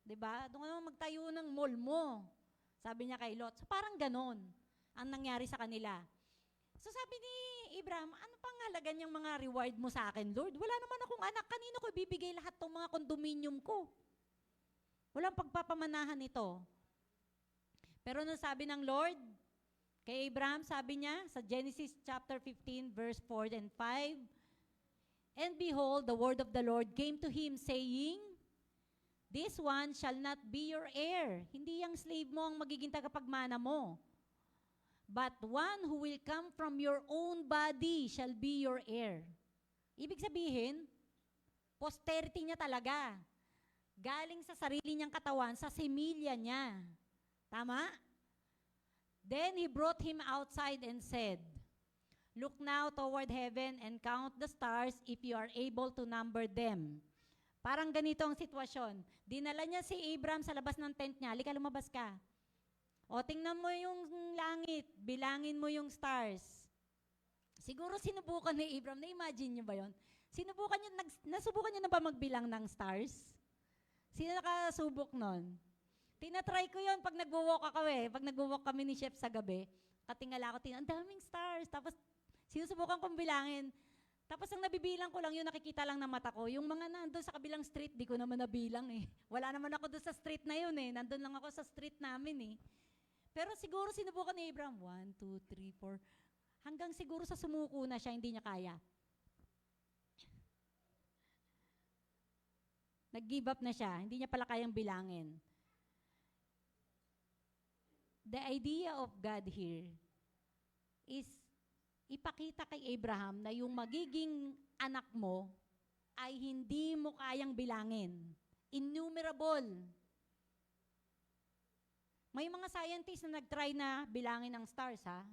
'Di ba? Doon ka magtayo ng mall mo. Sabi niya kay Lot. So, parang ganon ang nangyari sa kanila. So, sabi ni Abraham, ano pang halaga niyang mga reward mo sa akin, Lord? Wala naman akong anak. Kanino ko bibigay lahat tong mga condominium ko? Walang pagpapamanahan ito. Pero nung sabi ng Lord, kay Abraham, sabi niya sa Genesis chapter 15, verse 4 and 5, and behold, the word of the Lord came to him, saying, this one shall not be your heir. Hindi yung slave mo ang magiging tagapagmana mo. But one who will come from your own body shall be your heir. Ibig sabihin, posterity niya talaga. Galing sa sarili niyang katawan, sa semilya niya. Tama? Then he brought him outside and said, look now toward heaven and count the stars if you are able to number them. Parang ganito ang sitwasyon. Dinala niya si Abraham sa labas ng tent niya. Halika, lumabas ka. O, tingnan mo yung langit. Bilangin mo yung stars. Siguro sinubukan ni Abraham. Na-imagine niyo ba yon? Nasubukan niyo na ba magbilang ng stars? Sino nakasubok nun? Tinatry ko yon pag nagwo-walk ako eh. Pag nagwo-walk kami ni Chef sa gabi, katingala ko, ang daming stars. Tapos, sinusubukan kong bilangin. Tapos, ang nabibilang ko lang, yung nakikita lang ng mata ko. Yung mga nandun sa kabilang street, di ko naman nabilang eh. Wala naman ako doon sa street na yun eh. Nandun lang ako sa street namin eh. Pero siguro sinubukan ni Abraham, 1, 2, 3, 4. Hanggang siguro sa sumuko na siya, hindi niya kaya. Nag-give up na siya. Hindi niya pala kayang bilangin. The idea of God here is ipakita kay Abraham na yung magiging anak mo ay hindi mo kayang bilangin. Innumerable. May mga scientists na nag-try na bilangin ang stars, ha?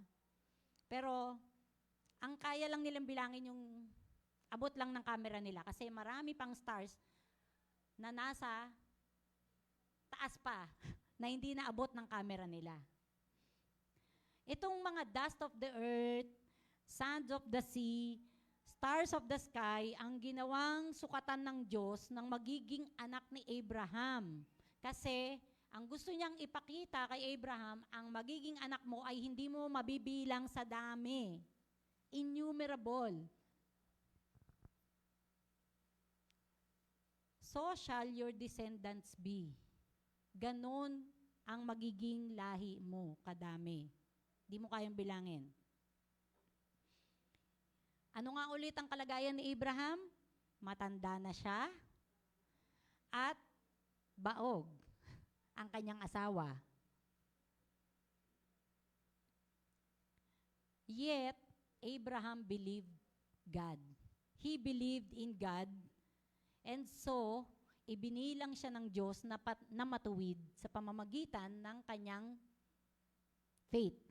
Pero, ang kaya lang nilang bilangin yung abot lang ng camera nila kasi marami pang stars na nasa taas pa na hindi naabot ng camera nila. Itong mga dust of the earth, sands of the sea, stars of the sky, ang ginawang sukatan ng Diyos ng magiging anak ni Abraham. Kasi, ang gusto niyang ipakita kay Abraham, ang magiging anak mo ay hindi mo mabibilang sa dami. Innumerable. So shall your descendants be. Ganon ang magiging lahi mo, kadami. Di mo kayang bilangin. Ano nga ulit ang kalagayan ni Abraham? Matanda na siya at baog ang kanyang asawa. Yet, Abraham believed God. He believed in God, and so, ibinilang siya ng Diyos na matuwid sa pamamagitan ng kanyang faith.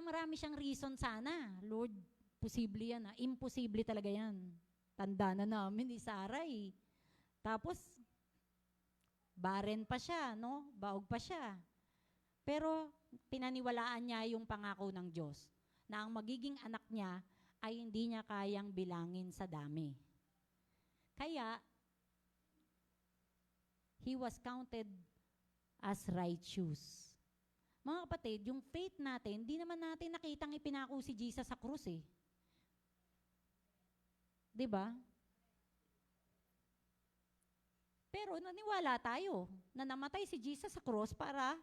marami siyang reason sana. Lord, posible yan. Imposible talaga yan. Tanda na namin ni Sarah eh. Tapos, barren pa siya, no? Baog pa siya. Pero, pinaniwalaan niya yung pangako ng Diyos na ang magiging anak niya ay hindi niya kayang bilangin sa dami. Kaya, he was counted as righteous. Mga kapatid, yung faith natin, hindi naman natin nakitang ipinako si Jesus sa krus eh. 'Di ba? Pero naniwala tayo na namatay si Jesus sa krus para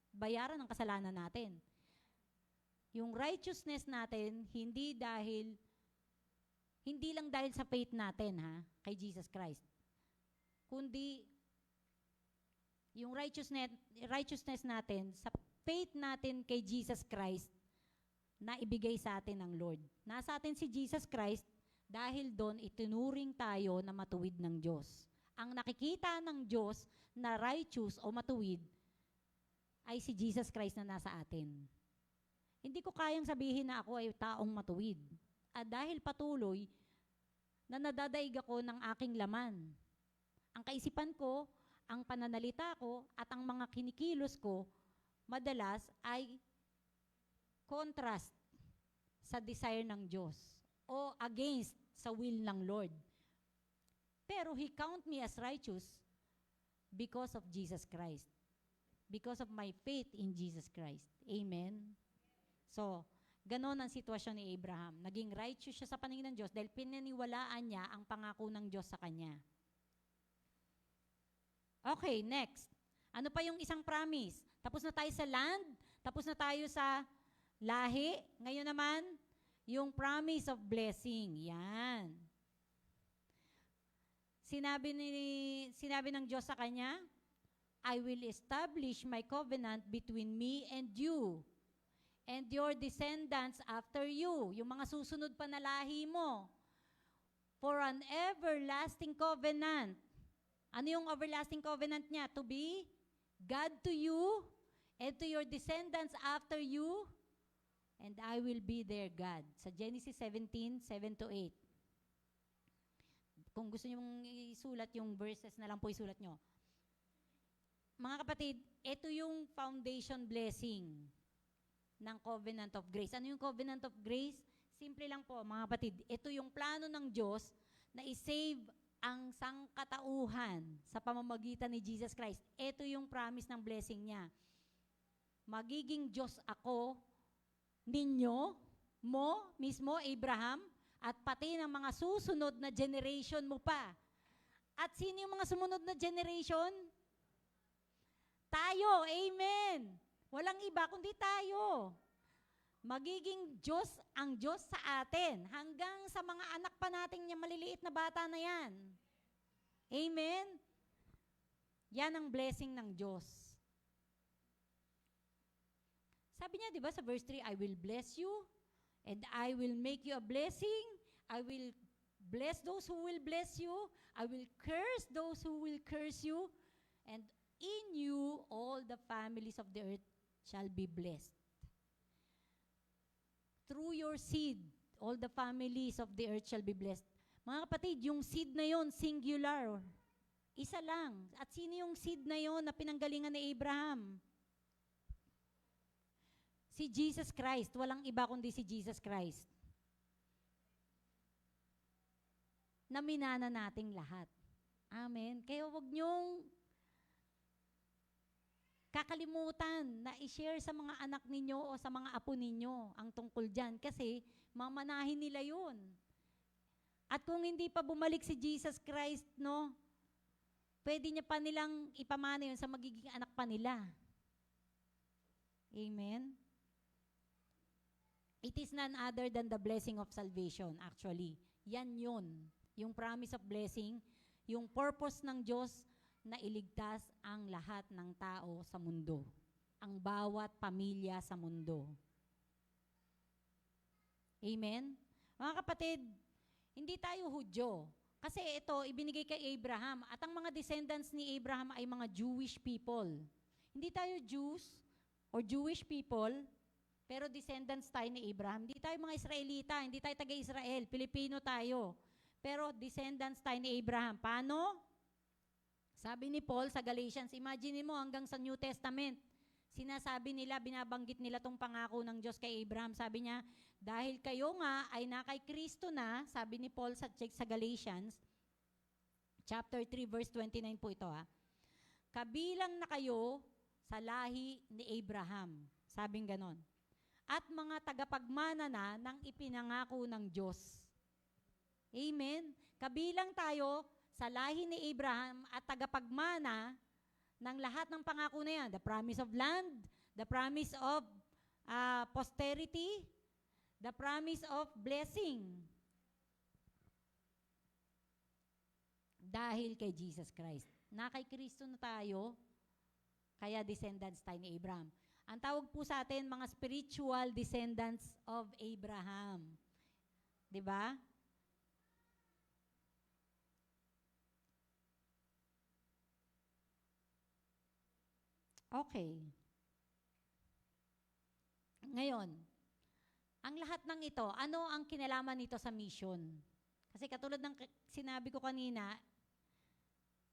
bayaran ang kasalanan natin. Yung righteousness natin, hindi lang dahil sa faith natin kay Jesus Christ. Kundi yung righteousness natin sa faith natin kay Jesus Christ na ibigay sa atin ng Lord. Nasa atin si Jesus Christ dahil doon itinuring tayo na matuwid ng Diyos. Ang nakikita ng Diyos na righteous o matuwid ay si Jesus Christ na nasa atin. Hindi ko kayang sabihin na ako ay taong matuwid. At dahil patuloy na nadadaig ako ng aking laman. Ang kaisipan ko, ang pananalita ko, at ang mga kinikilos ko, madalas ay contrast sa desire ng Diyos o against sa will ng Lord. Pero He count me as righteous because of Jesus Christ. Because of my faith in Jesus Christ. Amen? So, ganon ang sitwasyon ni Abraham. Naging righteous siya sa paningin ng Diyos dahil pinaniwalaan niya ang pangako ng Diyos sa kanya. Okay, next. Ano pa yung isang promise? Tapos na tayo sa land, tapos na tayo sa lahi. Ngayon naman, yung promise of blessing. Yan. Sinabi ng Diyos sa kanya, I will establish my covenant between me and you and your descendants after you. Yung mga susunod pa na lahi mo. For an everlasting covenant. Ano yung everlasting covenant niya? To be God to you and to your descendants after you, and I will be their God. Sa Genesis 17, 7-8. Kung gusto niyo isulat yung verses na lang po isulat nyo. Mga kapatid, ito yung foundation blessing ng Covenant of Grace. Ano yung Covenant of Grace? Simple lang po, mga kapatid. Ito yung plano ng Diyos na i-save ang sangkatauhan sa pamamagitan ni Jesus Christ. Ito yung promise ng blessing niya. Magiging Diyos ako, ninyo, mo, mismo, Abraham, at pati ng mga susunod na generation mo pa. At sino yung mga sumunod na generation? Tayo, amen. Walang iba kundi tayo. Magiging Diyos ang Diyos sa atin hanggang sa mga anak pa nating maliliit na bata na yan. Amen? Yan ang blessing ng Diyos. Sabi niya, di ba, sa verse 3, I will bless you and I will make you a blessing. I will bless those who will bless you. I will curse those who will curse you. And in you, all the families of the earth shall be blessed. Through your seed, all the families of the earth shall be blessed. Mga kapatid, yung seed na yon singular. Isa lang. At sino yung seed na yon na pinanggalingan ni Abraham? Si Jesus Christ. Walang iba kundi si Jesus Christ. Na minana nating lahat. Amen. Kaya huwag niyong kakalimutan na i-share sa mga anak ninyo o sa mga apo ninyo ang tungkol dyan kasi mamanahin nila yun. At kung hindi pa bumalik si Jesus Christ, no, pwede niya pa nilang ipamana yun sa magiging anak pa nila. Amen? It is none other than the blessing of salvation, actually. Yan yun. Yung promise of blessing, yung purpose ng Diyos na iligtas ang lahat ng tao sa mundo. Ang bawat pamilya sa mundo. Amen? Mga kapatid, hindi tayo Hudyo. Kasi ito, ibinigay kay Abraham. At ang mga descendants ni Abraham ay mga Jewish people. Hindi tayo Jews or Jewish people. Pero descendants tayo ni Abraham. Hindi tayo mga Israelita, hindi tayo taga-Israel, Pilipino tayo. Pero descendants tayo ni Abraham. Paano? Sabi ni Paul sa Galatians, imagine mo hanggang sa New Testament, sinasabi nila, binabanggit nila tong pangako ng Diyos kay Abraham. Sabi niya, dahil kayo nga ay na kay Kristo na, sabi ni Paul sa Galatians, chapter 3, verse 29 po ito kabilang na kayo sa lahi ni Abraham. Sabing ganon. At mga tagapagmana na ng ipinangako ng Diyos. Amen? Kabilang tayo sa lahi ni Abraham at tagapagmana ng lahat ng pangako na yan. The promise of land, the promise of posterity, the promise of blessing. Dahil kay Jesus Christ. Na kay Kristo na tayo, kaya descendants tayo ni Abraham. Ang tawag po sa atin, mga spiritual descendants of Abraham. 'Di ba? Okay. Ngayon, ang lahat ng ito, ano ang kinalaman nito sa mission? Kasi katulad ng sinabi ko kanina,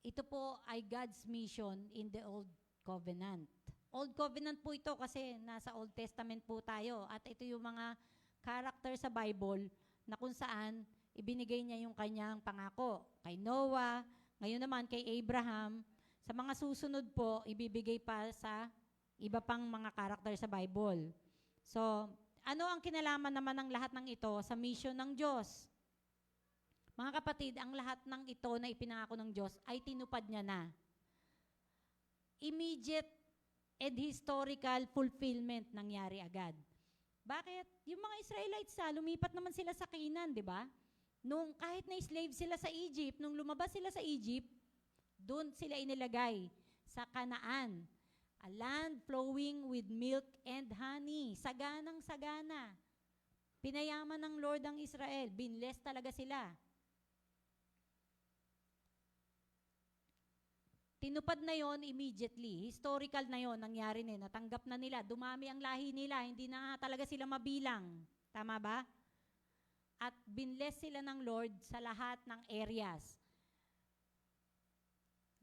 ito po ay God's mission in the Old Covenant. Old Covenant po ito kasi nasa Old Testament po tayo. At ito yung mga character sa Bible na kung saan ibinigay niya yung kanyang pangako. Kay Noah, ngayon naman kay Abraham. Sa mga susunod po, ibibigay pa sa iba pang mga character sa Bible. So, ano ang kinalaman naman ng lahat ng ito sa mission ng Diyos? Mga kapatid, ang lahat ng ito na ipinangako ng Diyos ay tinupad niya na. Immediate and historical fulfillment nangyari agad. Bakit? Yung mga Israelites lumipat naman sila sa Canaan, di ba? Nung kahit na slave sila sa Egypt, nung lumabas sila sa Egypt, doon sila inilagay sa Canaan. A land flowing with milk and honey. Saganang sagana. Pinayaman ng Lord ang Israel. Binless talaga sila. Tinupad na yon immediately. Historical na yon, nangyari na. Natanggap na nila. Dumami ang lahi nila. Hindi na talaga sila mabilang. Tama ba? At binless sila ng Lord sa lahat ng areas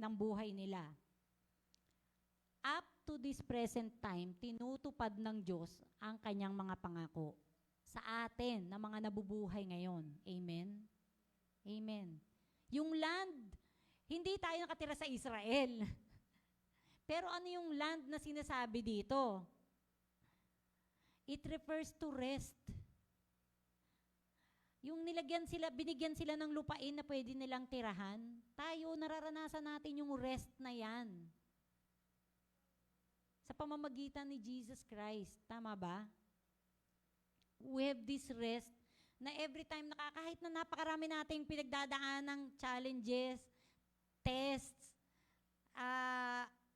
ng buhay nila. Up to this present time, tinutupad ng Diyos ang kanyang mga pangako sa atin na mga nabubuhay ngayon. Amen? Amen. Yung land, hindi tayo nakatira sa Israel. Pero ano yung land na sinasabi dito? It refers to rest. Yung binigyan sila ng lupain na pwede nilang tirahan, tayo, nararanasan natin yung rest na yan. Sa pamamagitan ni Jesus Christ. Tama ba? We have this rest na every time kahit na napakarami nating pinagdadaan ng challenges, tests,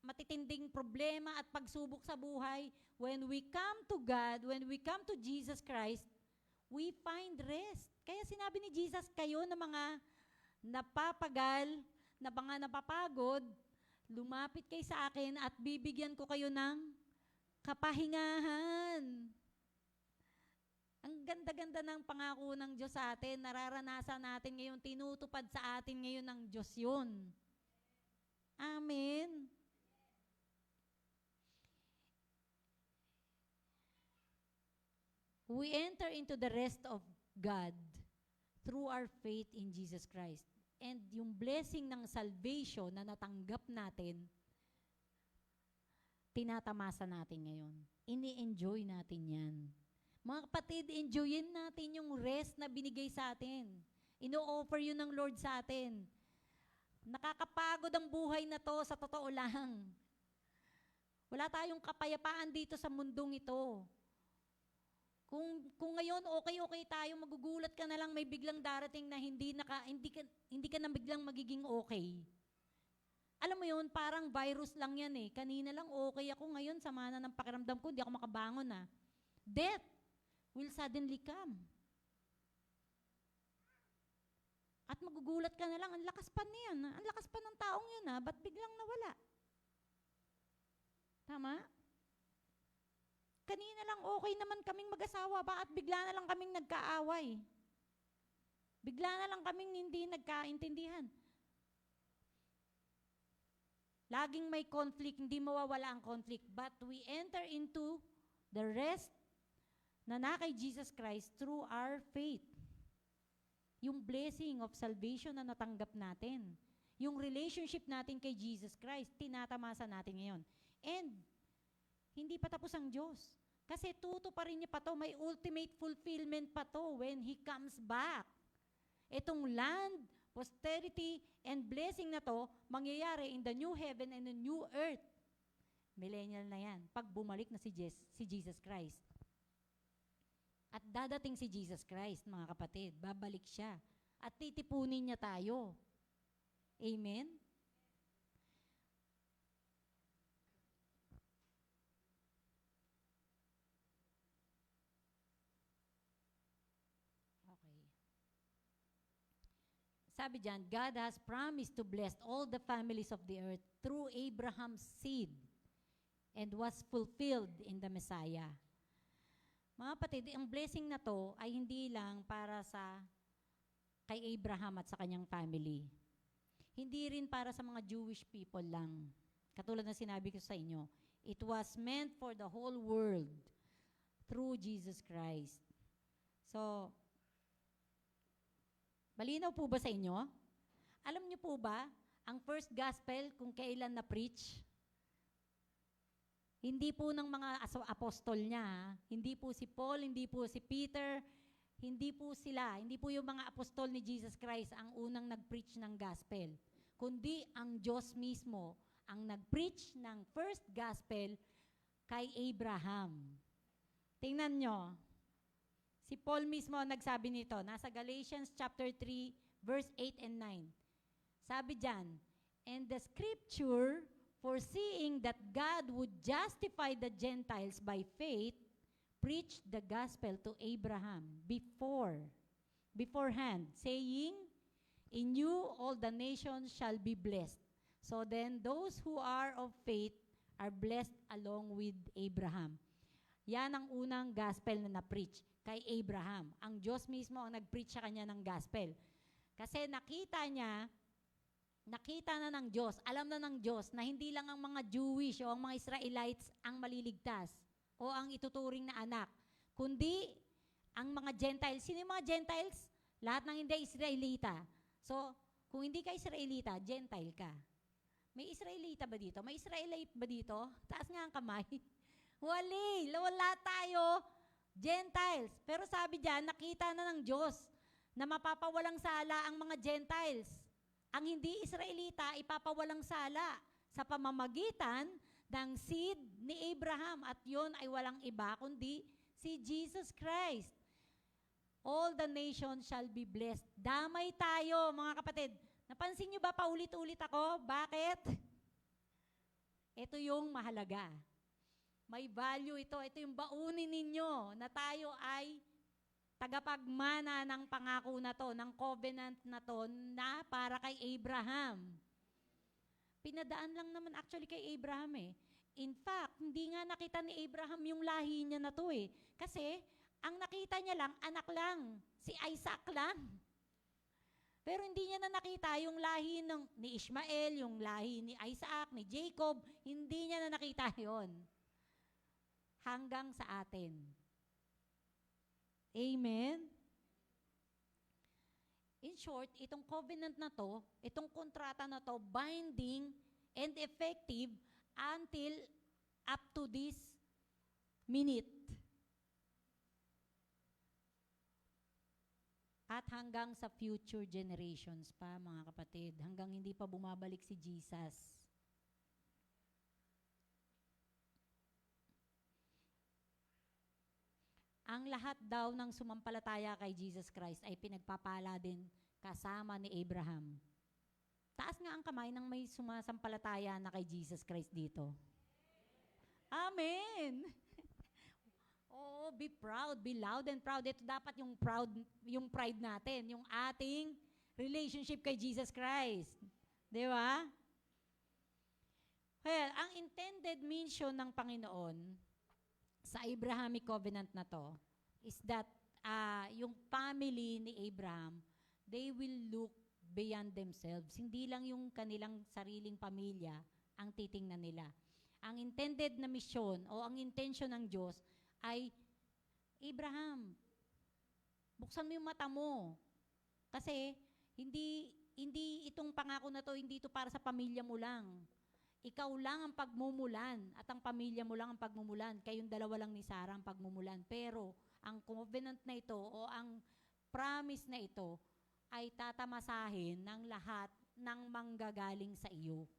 matitinding problema at pagsubok sa buhay, when we come to God, when we come to Jesus Christ, we find rest. Kaya sinabi ni Jesus, kayo na mga napapagal, na mga napapagod, lumapit kayo sa akin at bibigyan ko kayo ng kapahingahan. Ang ganda-ganda ng pangako ng Diyos sa atin, nararanasan natin ngayon, tinutupad sa atin ngayon ng Diyos yun. Amen. We enter into the rest of God through our faith in Jesus Christ. And yung blessing ng salvation na natanggap natin, tinatamasa natin ngayon. Ini-enjoy natin yan. Mga kapatid, enjoyin natin yung rest na binigay sa atin. Ino-offer yun ng Lord sa atin. Nakakapagod ang buhay na to, sa totoo lang. Wala tayong kapayapaan dito sa mundong ito. Kung ngayon okay tayo, magugulat ka na lang may biglang darating na hindi ka na biglang magiging okay. Alam mo yun, parang virus lang yan eh. Kanina lang okay ako, ngayon sama na ng pakiramdam ko, hindi ako makabangon na. Death will suddenly come. At magugulat ka na lang, ang lakas pa niyan, ang lakas pa ng taong yun ba't biglang nawala? Tama? Kanina lang okay naman kaming mag-asawa, bakit bigla na lang kaming nagkaaway? Bigla na lang kaming hindi nagkaintindihan. Laging may conflict, hindi mawawala ang conflict. But we enter into the rest na kay Jesus Christ through our faith. Yung blessing of salvation na natanggap natin. Yung relationship natin kay Jesus Christ, tinatamasa natin ngayon. And, hindi pa tapos ang Diyos. Kasi tuto pa rin niya pa to, may ultimate fulfillment pa to when He comes back. Itong land, posterity, and blessing na to, mangyayari in the new heaven and the new earth. Millennial na yan, pag bumalik na si Jesus Christ. At dadating si Jesus Christ, mga kapatid, babalik siya. At titipunin niya tayo. Amen? Okay. Sabi diyan, God has promised to bless all the families of the earth through Abraham's seed and was fulfilled in the Messiah. Mga kapatid, ang blessing na to ay hindi lang para sa kay Abraham at sa kanyang family. Hindi rin para sa mga Jewish people lang. Katulad na sinabi ko sa inyo, it was meant for the whole world through Jesus Christ. So, malinaw po ba sa inyo? Alam niyo po ba, ang first gospel kung kailan na-preach? Hindi po ng mga apostol niya, hindi po si Paul, hindi po si Peter, hindi po sila, hindi po yung mga apostol ni Jesus Christ ang unang nag-preach ng gospel, kundi ang Diyos mismo ang nag-preach ng first gospel kay Abraham. Tingnan nyo, si Paul mismo ang nagsabi nito, nasa Galatians chapter 3, verse 8 and 9. Sabi diyan, and the scripture, foreseeing that God would justify the Gentiles by faith, preached the gospel to Abraham beforehand, saying, in you all the nations shall be blessed. So then those who are of faith are blessed along with Abraham. Yan ang unang gospel na na-preach kay Abraham. Ang Diyos mismo ang nag-preach sa kanya ng gospel. Kasi nakita na ng Diyos, alam na ng Diyos na hindi lang ang mga Jewish o ang mga Israelites ang maliligtas o ang ituturing na anak, kundi ang mga Gentiles. Sino yung mga Gentiles? Lahat ng hindi Israelita. So, kung hindi ka Israelita, Gentile ka. May Israelita ba dito? May Israelite ba dito? Taas nga ang kamay. Wala tayo, Gentiles. Pero sabi diyan, nakita na ng Diyos na mapapawalang sala ang mga Gentiles. Ang hindi Israelita, ipapawalang sala sa pamamagitan ng seed ni Abraham. At yon ay walang iba kundi si Jesus Christ. All the nations shall be blessed. Damay tayo, mga kapatid. Napansin niyo ba paulit-ulit ako? Bakit? Ito yung mahalaga. May value ito. Ito yung baunin ninyo na tayo ay tagapagmana ng pangako na to, ng covenant na to, na para kay Abraham. Pinadaan lang naman actually kay Abraham eh. In fact, hindi nga nakita ni Abraham yung lahi niya na to eh. Kasi, ang nakita niya lang, anak lang. Si Isaac lang. Pero hindi niya na nakita yung lahi ni Ishmael, yung lahi ni Isaac, ni Jacob. Hindi niya na nakita yon. Hanggang sa atin. Amen? In short, itong covenant na to, itong kontrata na to, binding and effective until up to this minute. At hanggang sa future generations pa, mga kapatid, hanggang hindi pa bumabalik si Jesus. Ang lahat daw ng sumampalataya kay Jesus Christ ay pinagpapala din kasama ni Abraham. Taas nga ang kamay ng may sumasampalataya na kay Jesus Christ dito. Amen! Oh, be proud, be loud and proud. Ito dapat yung pride natin, yung ating relationship kay Jesus Christ. Di ba? Well, ang intended mission ng Panginoon sa Abrahamic covenant na to is that yung family ni Abraham, they will look beyond themselves. Hindi lang yung kanilang sariling pamilya ang titingnan nila. Ang intended na mission o ang intention ng Diyos ay, Abraham, buksan mo yung mata mo. Kasi hindi itong pangako na to, hindi ito para sa pamilya mo lang. Ikaw lang ang pagmumulan at ang pamilya mo lang ang pagmumulan. Kayong dalawa lang ni Sarah ang pagmumulan. Pero ang covenant na ito o ang promise na ito ay tatamasahin ng lahat ng manggagaling sa iyo.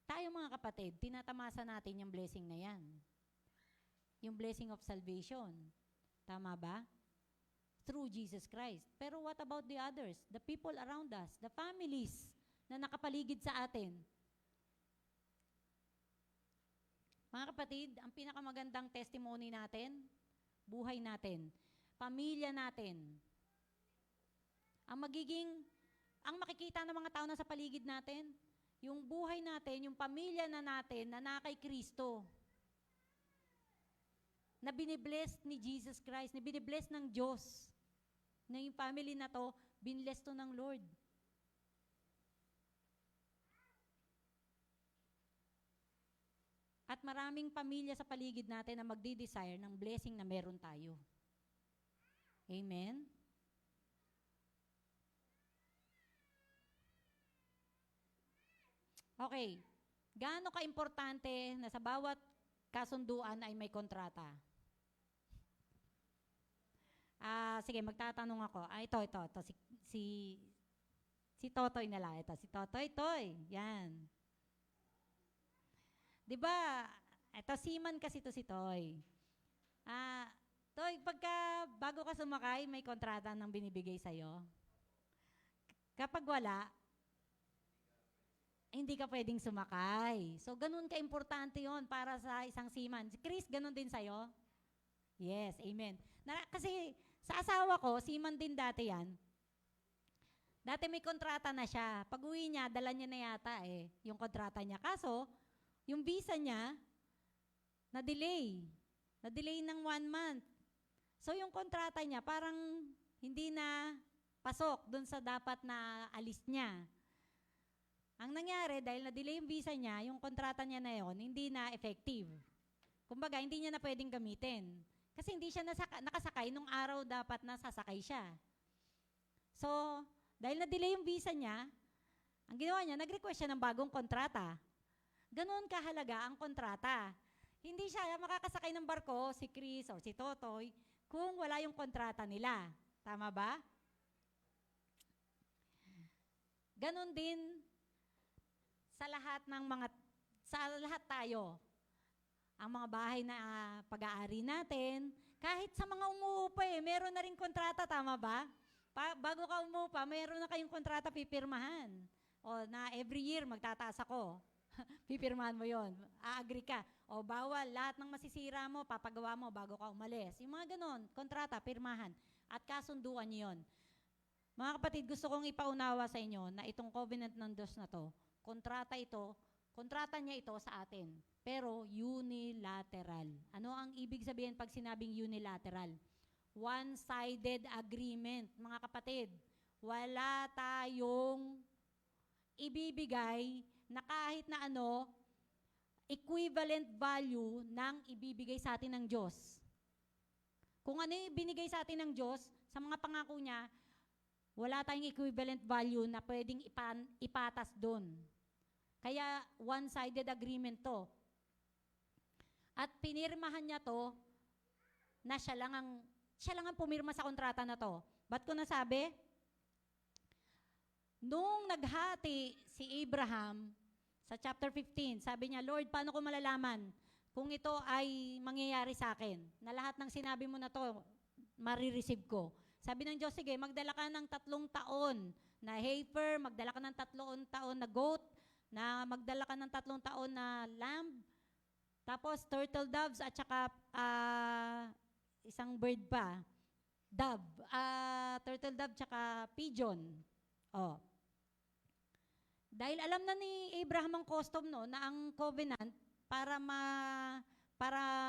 Tayo mga kapatid, tinatamasa natin yung blessing na yan. Yung blessing of salvation. Tama ba? Through Jesus Christ. Pero what about the others? The people around us, the families na nakapaligid sa atin. Mga kapatid, ang pinakamagandang testimony natin, buhay natin, pamilya natin. Ang makikita ng mga tao na sa paligid natin, yung buhay natin, yung pamilya na natin na kay Kristo. Na binibless ni Jesus Christ, na binibless ng Diyos. Na yung family na to, binbless to ng Lord. At maraming pamilya sa paligid natin na magdi-desire ng blessing na meron tayo. Amen? Okay. Gaano ka-importante na sa bawat kasunduan ay may kontrata? Sige, magtatanong ako. Ito. Si Totoy na lang. Ito, si Totoy. Yan. 'Di ba? Ito, seaman kasi to si Toy. Toy, bago ka sumakay, may kontrata nang binibigay sa'yo. Kapag wala, hindi ka pwedeng sumakay. So, ganun ka-importante yon para sa isang seaman. Si Chris, ganun din sa'yo? Yes, amen. Kasi sa asawa ko, seaman din dati yan. Dati may kontrata na siya. Pag uwi niya, dala niya na yata yung kontrata niya. Kaso, yung visa niya, na-delay. Na-delay ng 1 month. So, yung kontrata niya, parang hindi na pasok dun sa dapat na alis niya. Ang nangyari, dahil na-delay yung visa niya, yung kontrata niya na yon hindi na effective. Kumbaga, hindi niya na pwedeng gamitin. Kasi hindi siya nakasakay nung araw dapat na sasakay siya. So, dahil na-delay yung visa niya, ang ginawa niya, nag-request siya ng bagong kontrata. Ganoon kahalaga ang kontrata. Hindi siya makakasakay ng barko, si Chris o si Totoy, kung wala yung kontrata nila. Tama ba? Ganon din sa lahat tayo. Ang mga bahay na pag-aari natin, kahit sa mga umuupa meron na rin kontrata, tama ba? Bago ka umupa, meron na kayong kontrata pipirmahan. O na every year magtataas ako. Pipirmahan mo yon. Agree ka. O bawal, lahat ng masisira mo, papagawa mo bago ka umalis. Yung mga ganon, kontrata, pirmahan. At kasunduan niyo yun. Mga kapatid, gusto kong ipaunawa sa inyo na itong covenant ng Diyos na to, kontrata niya ito sa atin. Pero unilateral. Ano ang ibig sabihin pag sinabing unilateral? One-sided agreement. Mga kapatid, wala tayong ibibigay na kahit na equivalent value ng ibibigay sa atin ng Diyos. Kung ano yung binigay sa atin ng Diyos, sa mga pangako niya, wala tayong equivalent value na pwedeng ipatas doon. Kaya one-sided agreement to. At pinirmahan niya to na siya lang ang pumirma sa kontrata na to. Ba't ko nasabi? Nung naghati si Abraham sa chapter 15, sabi niya, Lord, paano ko malalaman kung ito ay mangyayari sa akin? Na lahat ng sinabi mo na to, marireceive ko. Sabi ng Diyos, sige, magdala ka ng 3 taon na heifer, magdala ka ng 3 taon na goat, na magdala ka ng 3 taon na lamb, tapos turtle doves at saka isang bird pa, turtle dove tsaka pigeon. Dahil alam na ni Abraham ang custom no, na ang covenant para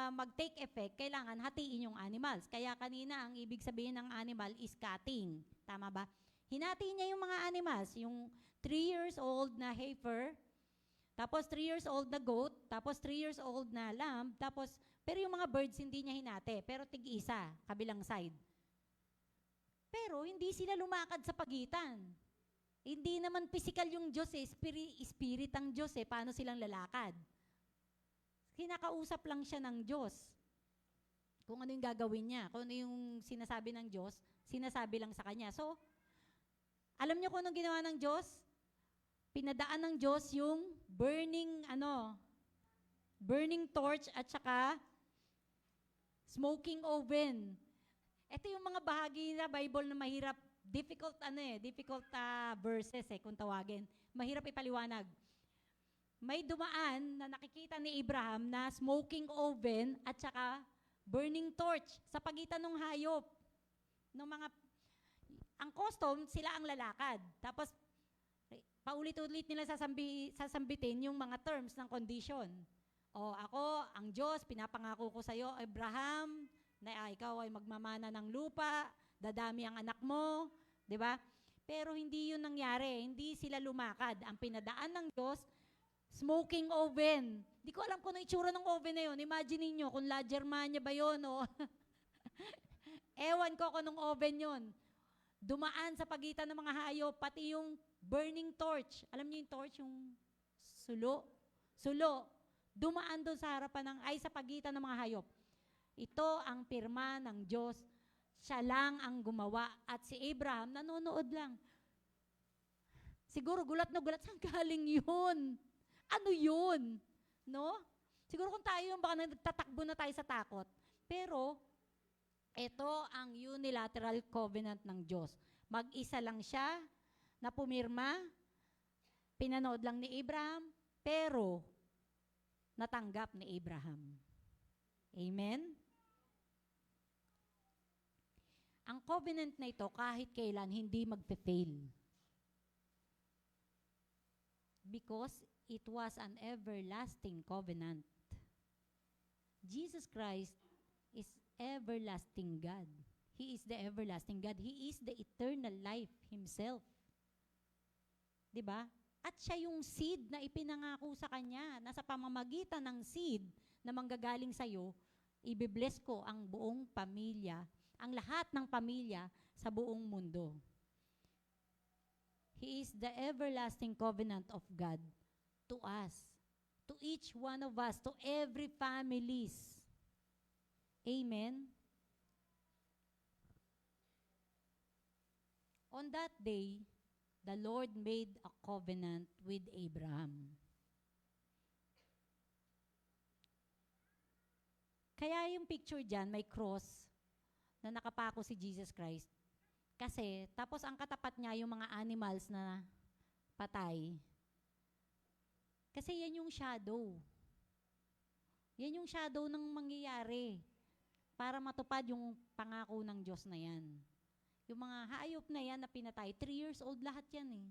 mag-take effect, kailangan hatiin yung animals. Kaya kanina ang ibig sabihin ng animal is cutting. Tama ba? Hinati niya yung mga animals, yung 3 years old na heifer, tapos 3 years old na goat, tapos 3 years old na lamb, pero yung mga birds hindi niya hinati, pero tig-isa, kabilang side. Pero hindi sila lumakad sa pagitan. Hindi naman physical yung Diyos spirit ang Diyos paano silang lalakad? Kinakausap lang siya ng Diyos. Kung ano yung gagawin niya, kung ano yung sinasabi ng Diyos, sinasabi lang sa kanya. So, alam niyo kung anong ginawa ng Diyos? Pinadaan ng Diyos yung burning torch at saka smoking oven. Ito yung mga bahagi na Bible na mahirap, difficult verses kung tawagin. Mahirap ipaliwanag. May dumaan na nakikita ni Abraham na smoking oven at saka burning torch sa pagitan ng hayop. Ang custom, sila ang lalakad. Tapos, paulit-ulit nila sasambitin yung mga terms ng condition. O, ako, ang Diyos, pinapangako ko sa iyo, Abraham, na ikaw ay magmamana ng lupa, dadami ang anak mo, di ba? Pero hindi yun nangyari. Hindi sila lumakad. Ang pinadaan ng Diyos, smoking oven. Di ko alam kung ano itsura ng oven na yun. Imagine niyo kung La Germania ba yun o ewan ko kung anong oven yun. Dumaan sa pagitan ng mga hayop, pati yung burning torch. Alam niyo yung torch, yung sulo. Dumaan doon sa harapan sa pagitan ng mga hayop. Ito ang pirma ng Diyos. Siya lang ang gumawa. At si Abraham, nanonood lang. Siguro gulat na gulat, saan galing yun? Ano yun? No? Siguro kung tayo yung baka nagtatakbo na tayo sa takot. Pero, ito ang unilateral covenant ng Diyos. Mag-isa lang siya na pumirma, pinanood lang ni Abraham, pero natanggap ni Abraham. Amen? Ang covenant na ito, kahit kailan, hindi magpe-fail. Because it was an everlasting covenant. Jesus Christ is everlasting God. He is the everlasting God. He is the eternal life Himself. Diba? At siya yung seed na ipinangako sa kanya, na sa pamamagitan ng seed na manggagaling sa'yo, ibibless ko ang buong pamilya, ang lahat ng pamilya sa buong mundo. He is the everlasting covenant of God to us, to each one of us, to every families. Amen? On that day, the Lord made a covenant with Abraham. Kaya yung picture dyan, may cross na nakapako si Jesus Christ. Kasi, tapos ang katapat niya yung mga animals na patay. Kasi yan yung shadow. Yan yung shadow ng mangyayari para matupad yung pangako ng Diyos na yan. Yung mga hayop na yan na pinatay, 3 years old lahat yan eh.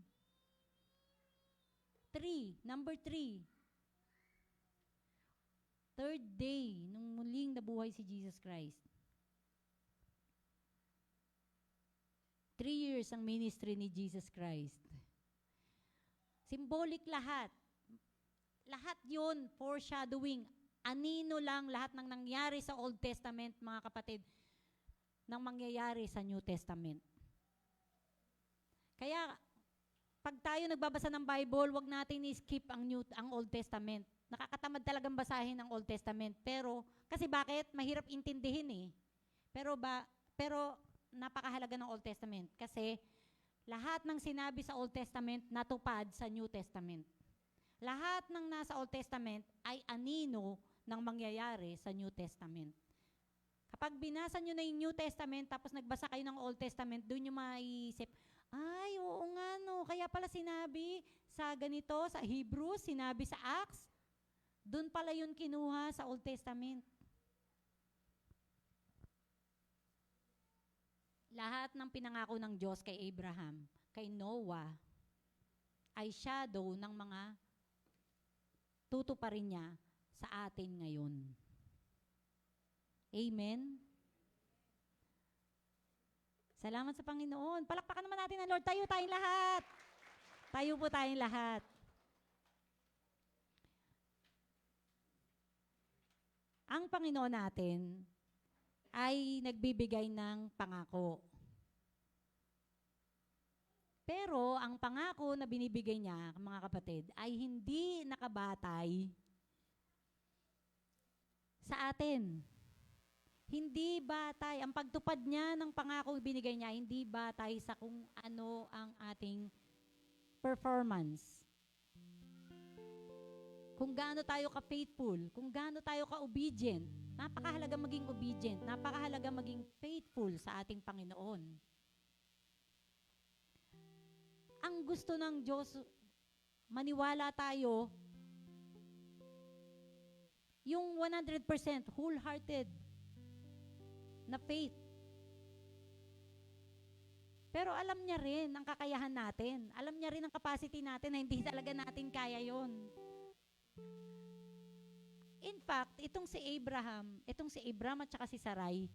3, number 3. Third day, nung muling nabuhay si Jesus Christ. 3 years ang ministry ni Jesus Christ. Symbolic lahat. Lahat yun, foreshadowing. Anino lang lahat ng nangyari sa Old Testament, mga kapatid, nang mangyayari sa New Testament. Kaya, pag tayo nagbabasa ng Bible, wag natin i-skip ang Old Testament. Nakakatamad talagang basahin ang Old Testament. Pero, kasi bakit? Mahirap intindihin eh. Pero napakahalaga ng Old Testament. Kasi, lahat ng sinabi sa Old Testament natupad sa New Testament. Lahat ng nasa Old Testament ay anino ng mangyayari sa New Testament. Kapag binasa nyo na yung New Testament, tapos nagbasa kayo ng Old Testament, doon nyo maiisip, ay, oo nga no, kaya pala sinabi sa ganito, sa Hebrews, sinabi sa Acts, doon pala yun kinuha sa Old Testament. Lahat ng pinangako ng Diyos kay Abraham, kay Noah, ay shadow ng mga tutuparin niya sa atin ngayon. Amen? Salamat sa Panginoon. Palakpakan naman natin ang Lord. Tayo tayong lahat. Tayo po tayong lahat. Ang Panginoon natin ay nagbibigay ng pangako. Pero ang pangako na binibigay niya, mga kapatid, ay hindi nakabatay sa atin. Hindi batay. Ang pagtupad niya ng pangako binigay niya, hindi batay sa kung ano ang ating performance. Kung gaano tayo ka-faithful, kung gaano tayo ka-obedient. Napakahalaga maging obedient, napakahalaga maging faithful sa ating Panginoon. Ang gusto ng Diyos, maniwala tayo, yung 100% wholehearted na faith. Pero alam niya rin ang kakayahan natin. Alam niya rin ang capacity natin na hindi talaga natin kaya yon. In fact, itong si Abraham at saka si Sarai,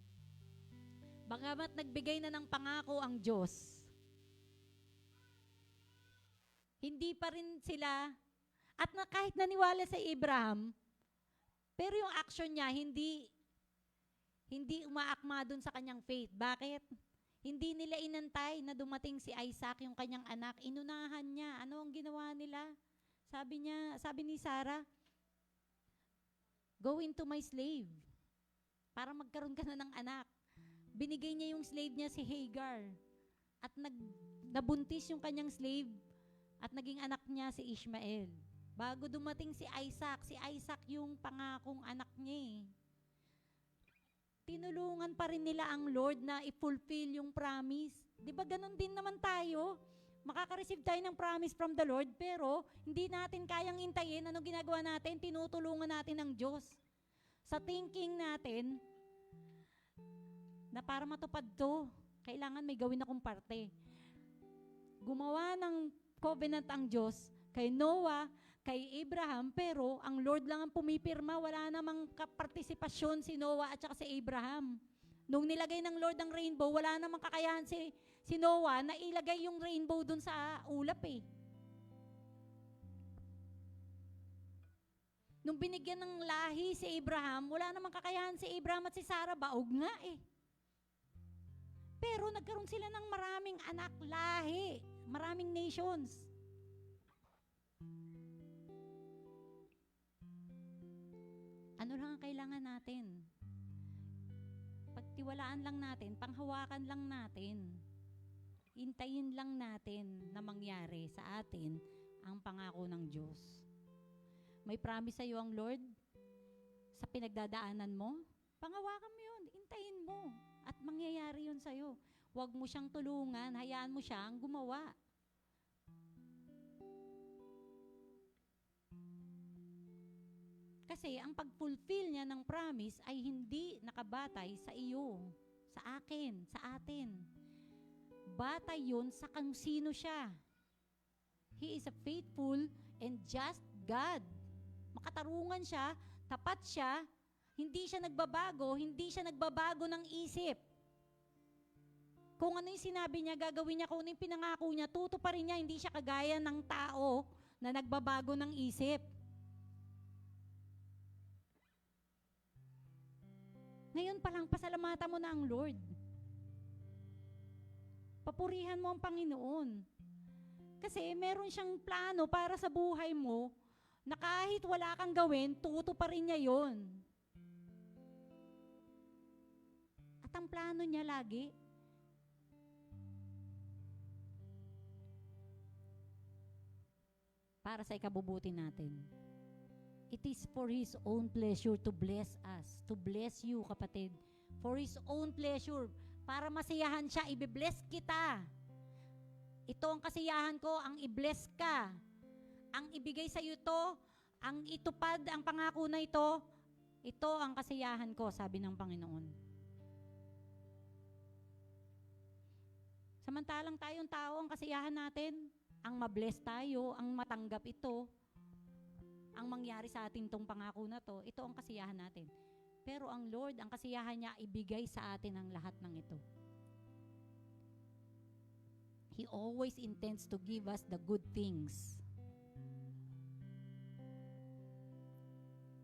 bagamat nagbigay na ng pangako ang Diyos, hindi pa rin sila, at kahit naniwala sa Abraham, pero yung action niya, hindi umaakma dun sa kanyang faith. Bakit? Hindi nila inantay na dumating si Isaac, yung kanyang anak. Inunahan niya. Ano ang ginawa nila? Sabi ni Sarah, go into my slave para magkaroon ka na ng anak. Binigay niya yung slave niya si Hagar at nabuntis yung kanyang slave at naging anak niya si Ishmael. Bago dumating si Isaac yung pangakong anak niya. Tinulungan pa rin nila ang Lord na i-fulfill yung promise. Di ba ganun din naman tayo? Makaka-receive tayo ng promise from the Lord, pero hindi natin kayang intayin. Ano ginagawa natin? Tinutulungan natin ng Diyos. Sa thinking natin, na para matupad to, kailangan may gawin akong parte. Gumawa ng covenant ang Diyos kay Noah, kay Abraham, pero ang Lord lang ang pumipirma, wala namang kapartisipasyon si Noah at saka si Abraham. Nung nilagay ng Lord ang rainbow, wala namang kakayahan si Noah na ilagay yung rainbow dun sa ulap eh. Nung binigyan ng lahi si Abraham, wala namang kakayahan si Abraham at si Sarah, baog nga eh. Pero nagkaroon sila ng maraming anak, lahi, maraming nations. Ano lang ang kailangan natin? Pagtiwalaan lang natin, panghawakan lang natin, hintayin lang natin na mangyari sa atin ang pangako ng Diyos. May promise sa iyo ang Lord sa pinagdadaanan mo, panghawakan mo yun, hintayin mo, at mangyayari yun sa iyo. Huwag mo siyang tulungan, hayaan mo siyang gumawa. Kasi ang pag-fulfill niya ng promise ay hindi nakabatay sa iyo, sa akin, sa atin. Batay yun sa kung sino siya. He is a faithful and just God. Makatarungan siya, tapat siya, hindi siya nagbabago ng isip. Kung ano yung sinabi niya, gagawin niya, kung ano yung pinangako niya, tutuparin niya, hindi siya kagaya ng tao na nagbabago ng isip. Ngayon pa lang, pasalamatan mo na ang Lord. Papurihan mo ang Panginoon. Kasi meron siyang plano para sa buhay mo na kahit wala kang gawin, tutuparin niya yon. At ang plano niya lagi, para sa ikabubuti natin. It is for His own pleasure to bless us, to bless you, kapatid. For His own pleasure, para masiyahan siya, i-bless kita. Ito ang kasiyahan ko, ang i-bless ka. Ang ibigay sa iyo to, ang itupad, ang pangako na ito ang kasiyahan ko, sabi ng Panginoon. Samantalang tayong tao, ang kasiyahan natin, ang mabless tayo, ang matanggap ito, ang mangyari sa atin tong pangako na to, ito ang kasiyahan natin. Pero ang Lord, ang kasiyahan niya, ibigay sa atin ang lahat ng ito. He always intends to give us the good things.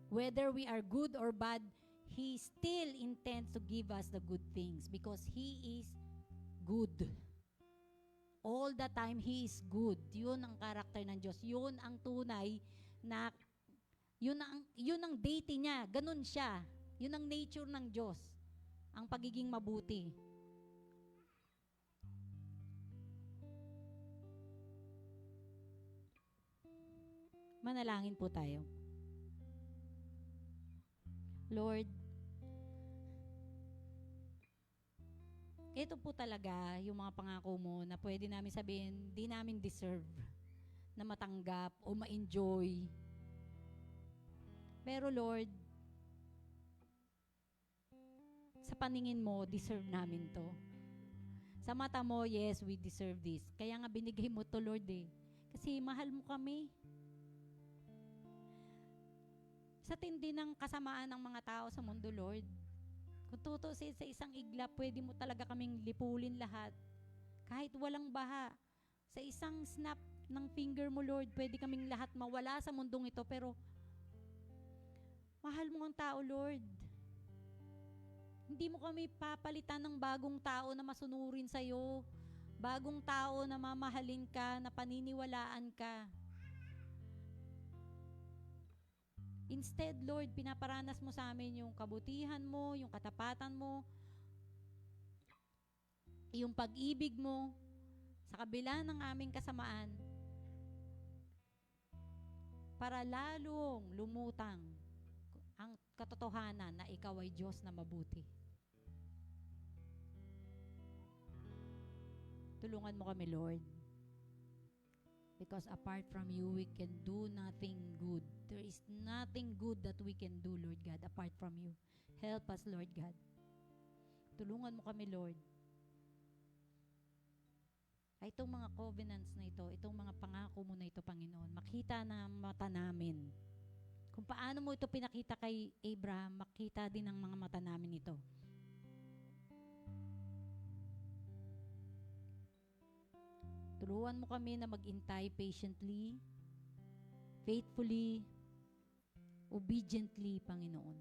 Whether we are good or bad, He still intends to give us the good things because He is good. All the time, He is good. Yun ang karakter ng Diyos. Yun ang tunay na, yun ang deity niya. Ganun siya. Yun ang nature ng Diyos. Ang pagiging mabuti. Manalangin po tayo. Lord, ito po talaga yung mga pangako mo na pwede namin sabihin, di namin deserve na matanggap o ma-enjoy. Pero Lord, sa paningin mo, deserve namin to. Sa mata mo, yes, we deserve this. Kaya nga binigay mo to, Lord eh. Kasi mahal mo kami. Sa tindi ng kasamaan ng mga tao sa mundo, Lord, kung tutusin sa isang iglap, pwede mo talaga kaming lipulin lahat. Kahit walang baha. Sa isang snap ng finger mo, Lord, pwede kaming lahat mawala sa mundong ito. Pero, mahal mo ang tao, Lord. Hindi mo kami papalitan ng bagong tao na masunurin sa'yo. Bagong tao na mamahalin ka, na paniniwalaan ka. Instead, Lord, pinaparanas mo sa amin yung kabutihan mo, yung katapatan mo, yung pag-ibig mo, sa kabila ng aming kasamaan, para lalong lumutang ang katotohanan na ikaw ay Diyos na mabuti. Tulungan mo kami, Lord. Because apart from you, we can do nothing good. There is nothing good that we can do, Lord God, apart from you. Help us, Lord God. Tulungan mo kami, Lord. Ay, itong mga covenants na ito, itong mga pangako mo na ito, Panginoon, makita na mata namin. Kung paano mo ito pinakita kay Abraham, makita din ng mga mata namin ito. Turuan mo kami na mag-intay patiently, faithfully, obediently, Panginoon.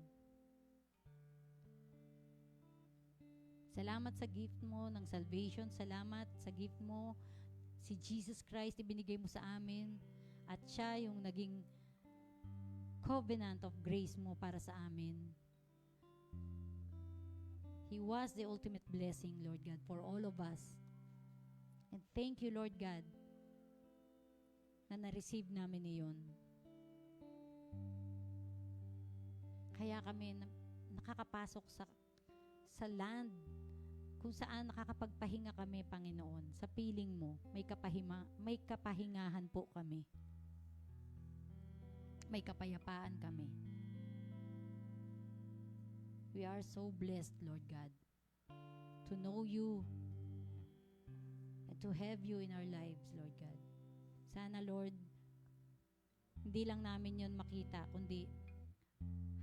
Salamat sa gift mo ng salvation. Salamat sa gift mo. Si Jesus Christ, ibinigay mo sa amin. At siya yung naging covenant of grace mo para sa amin. He was the ultimate blessing, Lord God, for all of us. And thank you, Lord God, na na-receive namin iyon. Kaya kami nakakapasok sa land kung saan nakakapagpahinga kami, Panginoon. Sa piling mo, may kapahingahan po kami. May kapayapaan kami. We are so blessed, Lord God, to know you and to have you in our lives, Lord God. Sana, Lord, hindi lang namin yun makita, kundi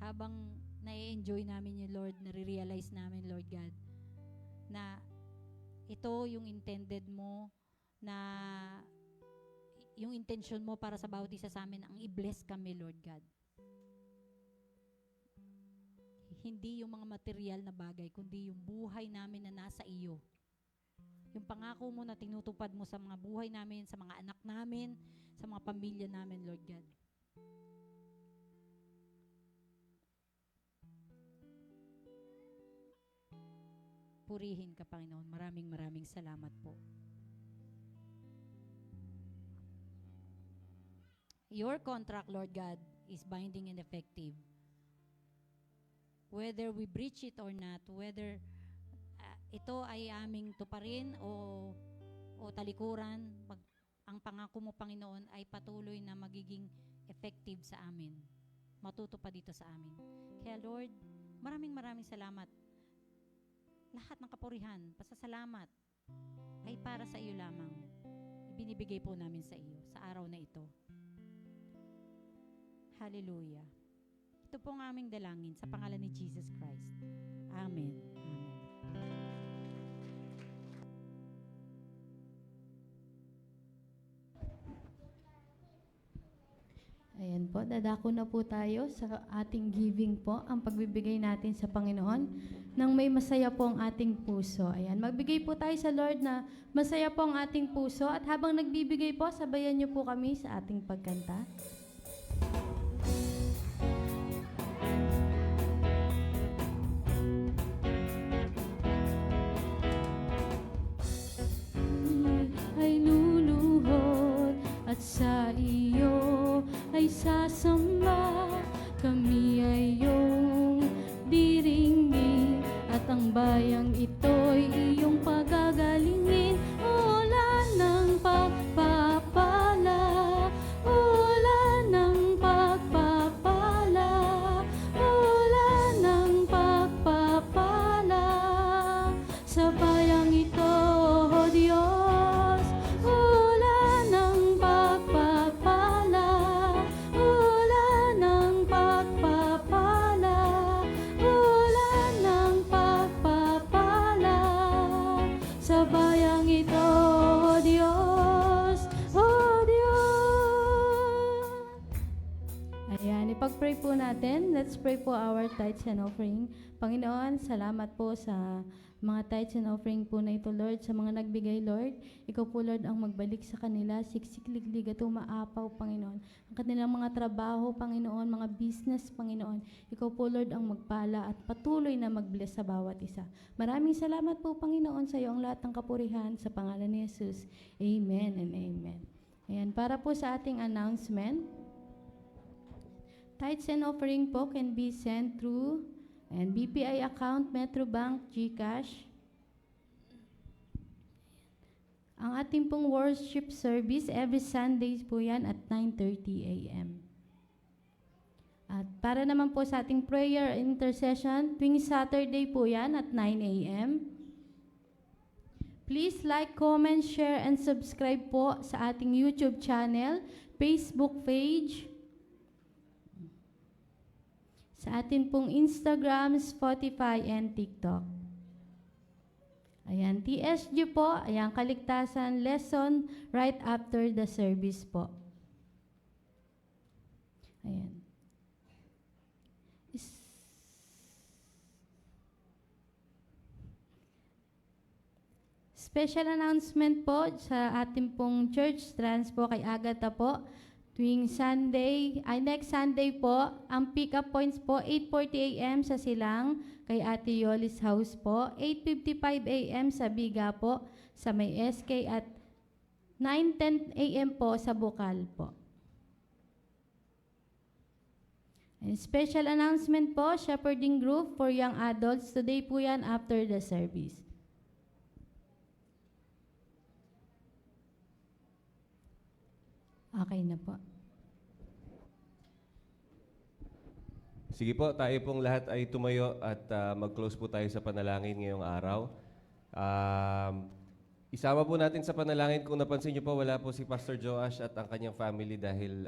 habang na-enjoy namin yun, Lord, nare-realize namin, Lord God, na ito yung intended mo, na yung intention mo para sa bawat isa sa amin, ang i-bless kami, Lord God. Hindi yung mga material na bagay, kundi yung buhay namin na nasa iyo. Yung pangako mo na tinutupad mo sa mga buhay namin, sa mga anak namin, sa mga pamilya namin, Lord God. Purihin ka, Panginoon. Maraming salamat po. Your contract, Lord God, is binding and effective. Whether we breach it or not, whether ito ay aming tuparin o talikuran, ang pangako mo, Panginoon, ay patuloy na magiging effective sa amin. Matutupad dito sa amin. Kaya, Lord, maraming salamat. Lahat ng kapurihan, pasasalamat, ay para sa iyo lamang. binibigay po namin sa iyo sa araw na ito. Hallelujah. Ito po ang aming dalangin sa pangalan ni Jesus Christ. Amen. Amen. Ayan po, dadako na po tayo sa ating giving po, ang pagbibigay natin sa Panginoon nang may masaya po ang ating puso. Ayan, magbigay po tayo sa Lord na masaya po ang ating puso at habang nagbibigay po, sabayan niyo po kami sa ating pagkanta. Ay luluhod at sa iyo ay sasamba, kami ay iyong diringgin at ang bayang ito'y iyong pagagalingin. Ulan ng pagpapala, ulan ng pagpapala, ulan ng pagpapala sa bayang ito, O Diyos. Ulan ng pagpapala, ulan ng pagpapala, ulan ng pagpapala sa bayang ito, O Diyos, O Diyos. Ayan, ipag-pray po natin. Let's pray po our tithes and offering. Panginoon, salamat po sa mga tithes and offering po na ito, Lord, sa mga nagbigay, Lord. Ikaw po, Lord, ang magbalik sa kanila, siksik-liglig at umaapaw, Panginoon. Ang kanilang mga trabaho, Panginoon, mga business, Panginoon. Ikaw po, Lord, ang magpala at patuloy na mag-bless sa bawat isa. Maraming salamat po, Panginoon, sa iyo ang lahat ng kapurihan sa pangalan ni Jesus. Amen and amen. Ayan, para po sa ating announcement, tithes and offering po can be sent through and BPI account, Metrobank, GCash. Ang ating pong worship service, every Sundays po yan at 9:30 a.m. At para naman po sa ating prayer intercession, tuwing Saturday po yan at 9 a.m. Please like, comment, share, and subscribe po sa ating YouTube channel, Facebook page, sa atin pong Instagram, Spotify, and TikTok. Ayan, TSG po, ayan, kaligtasan lesson right after the service po. Ayan. Special announcement po sa ating pong church trans po kay Agatha po. Tuwing Sunday, next Sunday po, ang pick-up points po, 8:40 a.m. sa Silang, kay Ate Yolis House po, 8:55 a.m. sa Biga po, sa may SK at 9:10 a.m. po sa Bukal po. And special announcement po, shepherding group for young adults, today po yan after the service. Okay na po. Sige po, tayo pong lahat ay tumayo at mag-close po tayo sa panalangin ngayong araw. Isama po natin sa panalangin, kung napansin niyo po, wala po si Pastor Joash at ang kanyang family dahil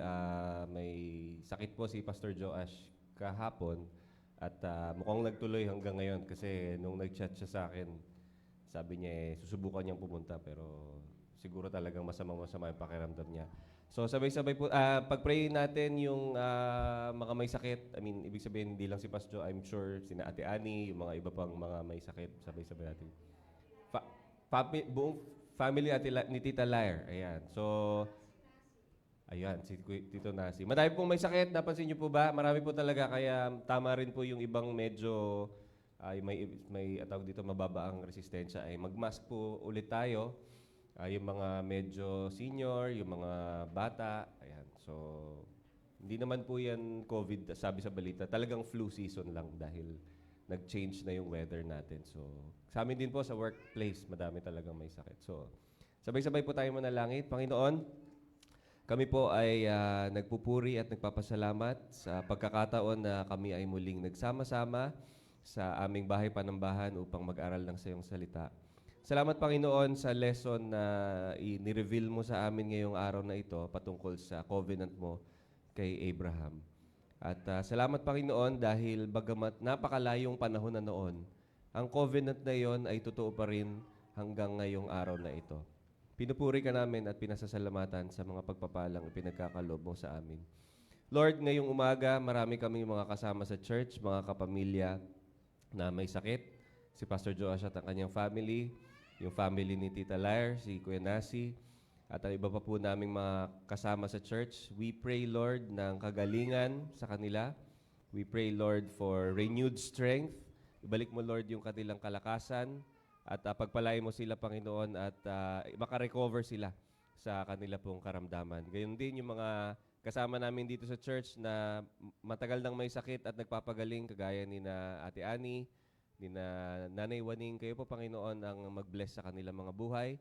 may sakit po si Pastor Joash kahapon at mukhang nagtuloy hanggang ngayon kasi nung nag-chat siya sa akin, sabi niya susubukan niyang pumunta pero siguro talagang masama-masama yung pakiramdam niya. So sabay-sabay po, pag-pray natin yung mga may sakit. I mean, ibig sabihin hindi lang si Pastor, I'm sure sina Ate Annie, yung mga iba pang mga may sakit, sabay-sabay natin. Buong family ni Tita Lair. Ayan. So, ayan, si Tito Nasi. Madami pong may sakit, napansin niyo po ba? Marami po talaga, kaya tama rin po yung ibang medyo, may atawag dito, mababa ang resistensya. Ay mag-mask po ulit tayo. Yung mga medyo senior, yung mga bata, ayan. So, hindi naman po yan COVID, sabi sa balita. Talagang flu season lang dahil nag-change na yung weather natin. So, sa amin din po sa workplace, madami talagang may sakit. So, sabay-sabay po tayo manalangin. Panginoon, kami po ay nagpupuri at nagpapasalamat sa pagkakataon na kami ay muling nagsama-sama sa aming bahay panambahan upang mag-aral ng sa iyong salita. Salamat, Panginoon, sa lesson na ni-reveal mo sa amin ngayong araw na ito patungkol sa covenant mo kay Abraham. At salamat, Panginoon, dahil bagamat napakalayong panahon na noon, ang covenant na iyon ay totoo pa rin hanggang ngayong araw na ito. Pinupuri ka namin at pinasasalamatan sa mga pagpapalang ipinagkakalob mo sa amin. Lord, ngayong umaga, marami kaming mga kasama sa church, mga kapamilya na may sakit. Si Pastor Joash at ang kanyang family, yung family ni Tita Lair, si Kuya Nasi, at ang iba pa po naming mga kasama sa church. We pray, Lord, ng kagalingan sa kanila. We pray, Lord, for renewed strength. Ibalik mo, Lord, yung kanilang kalakasan at pagpalain mo sila, Panginoon, at makarecover sila sa kanila pong karamdaman. Gayon din yung mga kasama namin dito sa church na matagal nang may sakit at nagpapagaling, kagaya ni na Ate Annie, ni na Nanay Waning. Kayo po, Panginoon, ang mag-bless sa kanilang mga buhay.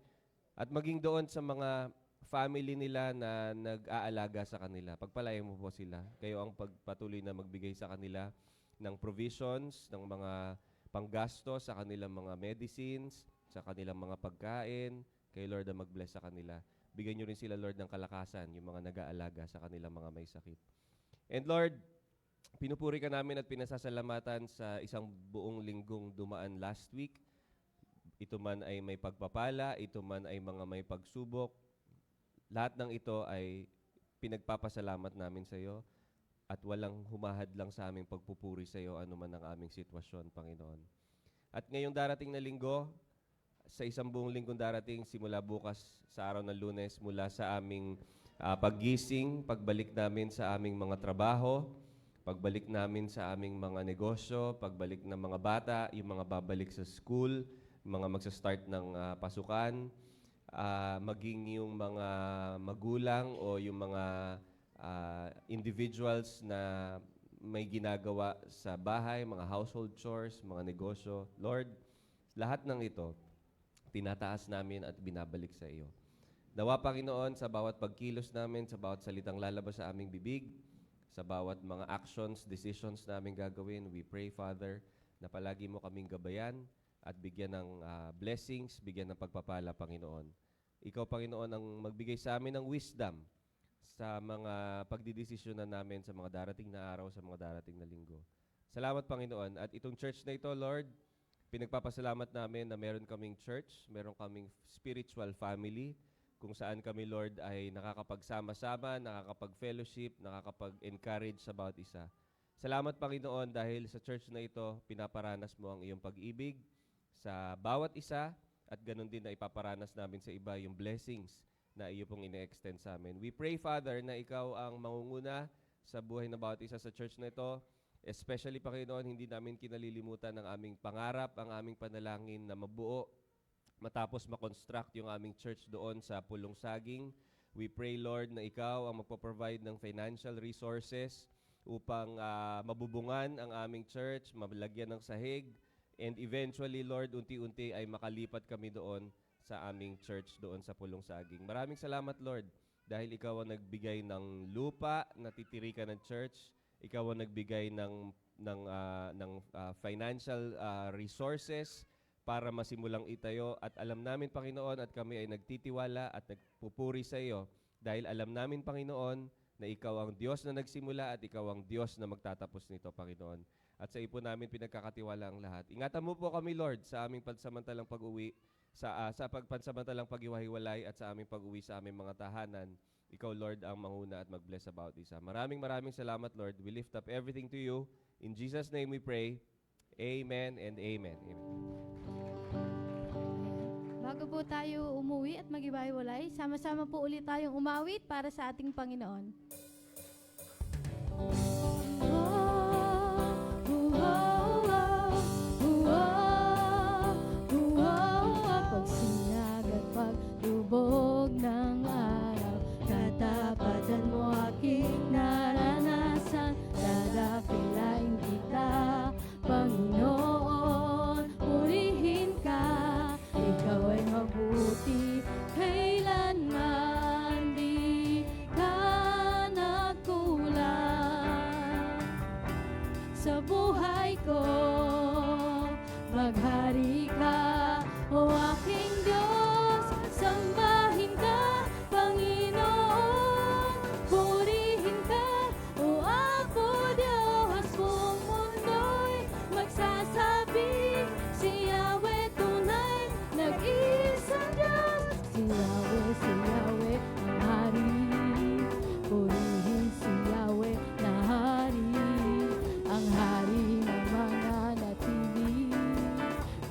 At maging doon sa mga family nila na nag-aalaga sa kanila. Pagpalain mo po sila. Kayo ang pagpatuloy na magbigay sa kanila ng provisions, ng mga panggasto sa kanilang mga medicines, sa kanilang mga pagkain. Kayo, Lord, ang mag-bless sa kanila. Bigyan nyo rin sila, Lord, ng kalakasan, yung mga nag-aalaga sa kanilang mga may sakit. And Lord, pinupuri ka namin at pinasasalamatan sa isang buong linggong dumaan last week. Ito man ay may pagpapala, ito man ay mga may pagsubok. Lahat ng ito ay pinagpapasalamat namin sa iyo at walang humahad lang sa aming pagpupuri sa iyo anuman ang aming sitwasyon, Panginoon. At ngayong darating na linggo, sa isang buong linggong darating, simula bukas sa araw ng Lunes, mula sa aming paggising, pagbalik namin sa aming mga trabaho, pagbalik namin sa aming mga negosyo, pagbalik ng mga bata, yung mga babalik sa school, yung mga magsa-start ng pasukan, maging yung mga magulang o yung mga individuals na may ginagawa sa bahay, mga household chores, mga negosyo. Lord, lahat ng ito, tinataas namin at binabalik sa iyo. Nawa, Panginoon, sa bawat pagkilos namin, sa bawat salitang lalabas sa aming bibig, sa bawat mga actions, decisions namin gagawin, we pray, Father, na palagi mo kaming gabayan at bigyan ng blessings, bigyan ng pagpapala, Panginoon. Ikaw, Panginoon, ang magbigay sa amin ng wisdom sa mga pagdidesisyonan namin sa mga darating na araw, sa mga darating na linggo. Salamat, Panginoon. At itong church na ito, Lord, pinagpapasalamat namin na meron kaming church, meron kaming spiritual family, kung saan kami, Lord, ay nakakapagsama-sama, nakakapag-fellowship, nakakapag-encourage sa bawat isa. Salamat, Panginoon, dahil sa church na ito, pinaparanas mo ang iyong pag-ibig sa bawat isa at ganun din na ipaparanas namin sa iba yung blessings na iyo pong ine-extend sa amin. We pray, Father, na ikaw ang mangunguna sa buhay ng bawat isa sa church na ito. Especially, Panginoon, hindi namin kinalilimutan ang aming pangarap, ang aming panalangin na mabuo matapos makonstruct yung aming church doon sa Pulong Saging. We pray, Lord, na ikaw ang magpo-provide ng financial resources upang mabubungan ang aming church, malagyan ng sahig, and eventually, Lord, unti-unti ay makalipat kami doon sa aming church doon sa Pulong Saging. Maraming salamat, Lord, dahil ikaw ang nagbigay ng lupa na titirikan ng church. Ikaw ang nagbigay ng financial resources para masimulang itayo. At alam namin, Panginoon, at kami ay nagtitiwala at nagpupuri sa iyo dahil alam namin, Panginoon, na ikaw ang Diyos na nagsimula at ikaw ang Diyos na magtatapos nito, Panginoon. At sa ipo namin pinagkakatiwala ang lahat. Ingatan mo po kami, Lord, sa aming pansamantalang pag-uwi, sa pansamantalang pag-iwahiwalay at sa aming pag-uwi sa aming mga tahanan. Ikaw, Lord, ang manguna at mag-bless about isa. Maraming salamat, Lord. We lift up everything to you. In Jesus' name we pray. Amen and amen. Amen. Bago po tayo umuwi at mag-iwahiwalay, sama-sama po ulit tayong umawit para sa ating Panginoon. Pagsinag at pagtubog ng araw, katapatan mo aking naranasan, dadakilain kita, Panginoon, purihin ka, ikaw ay mabuti, kailanman di ka na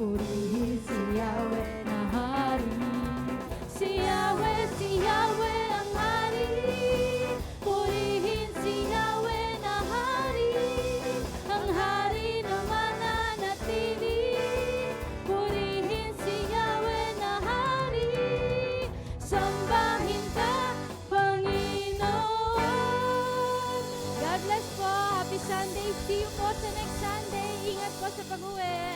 purihin si Yahweh na hari. Si Yahweh ang hari. Purihin si Yahweh na hari. Ang hari na mananatili. Purihin si Yahweh na hari. Sambahin ka, Panginoon. God bless po. Happy Sunday. See you po sa next Sunday. Ingat po sa pag-uwi.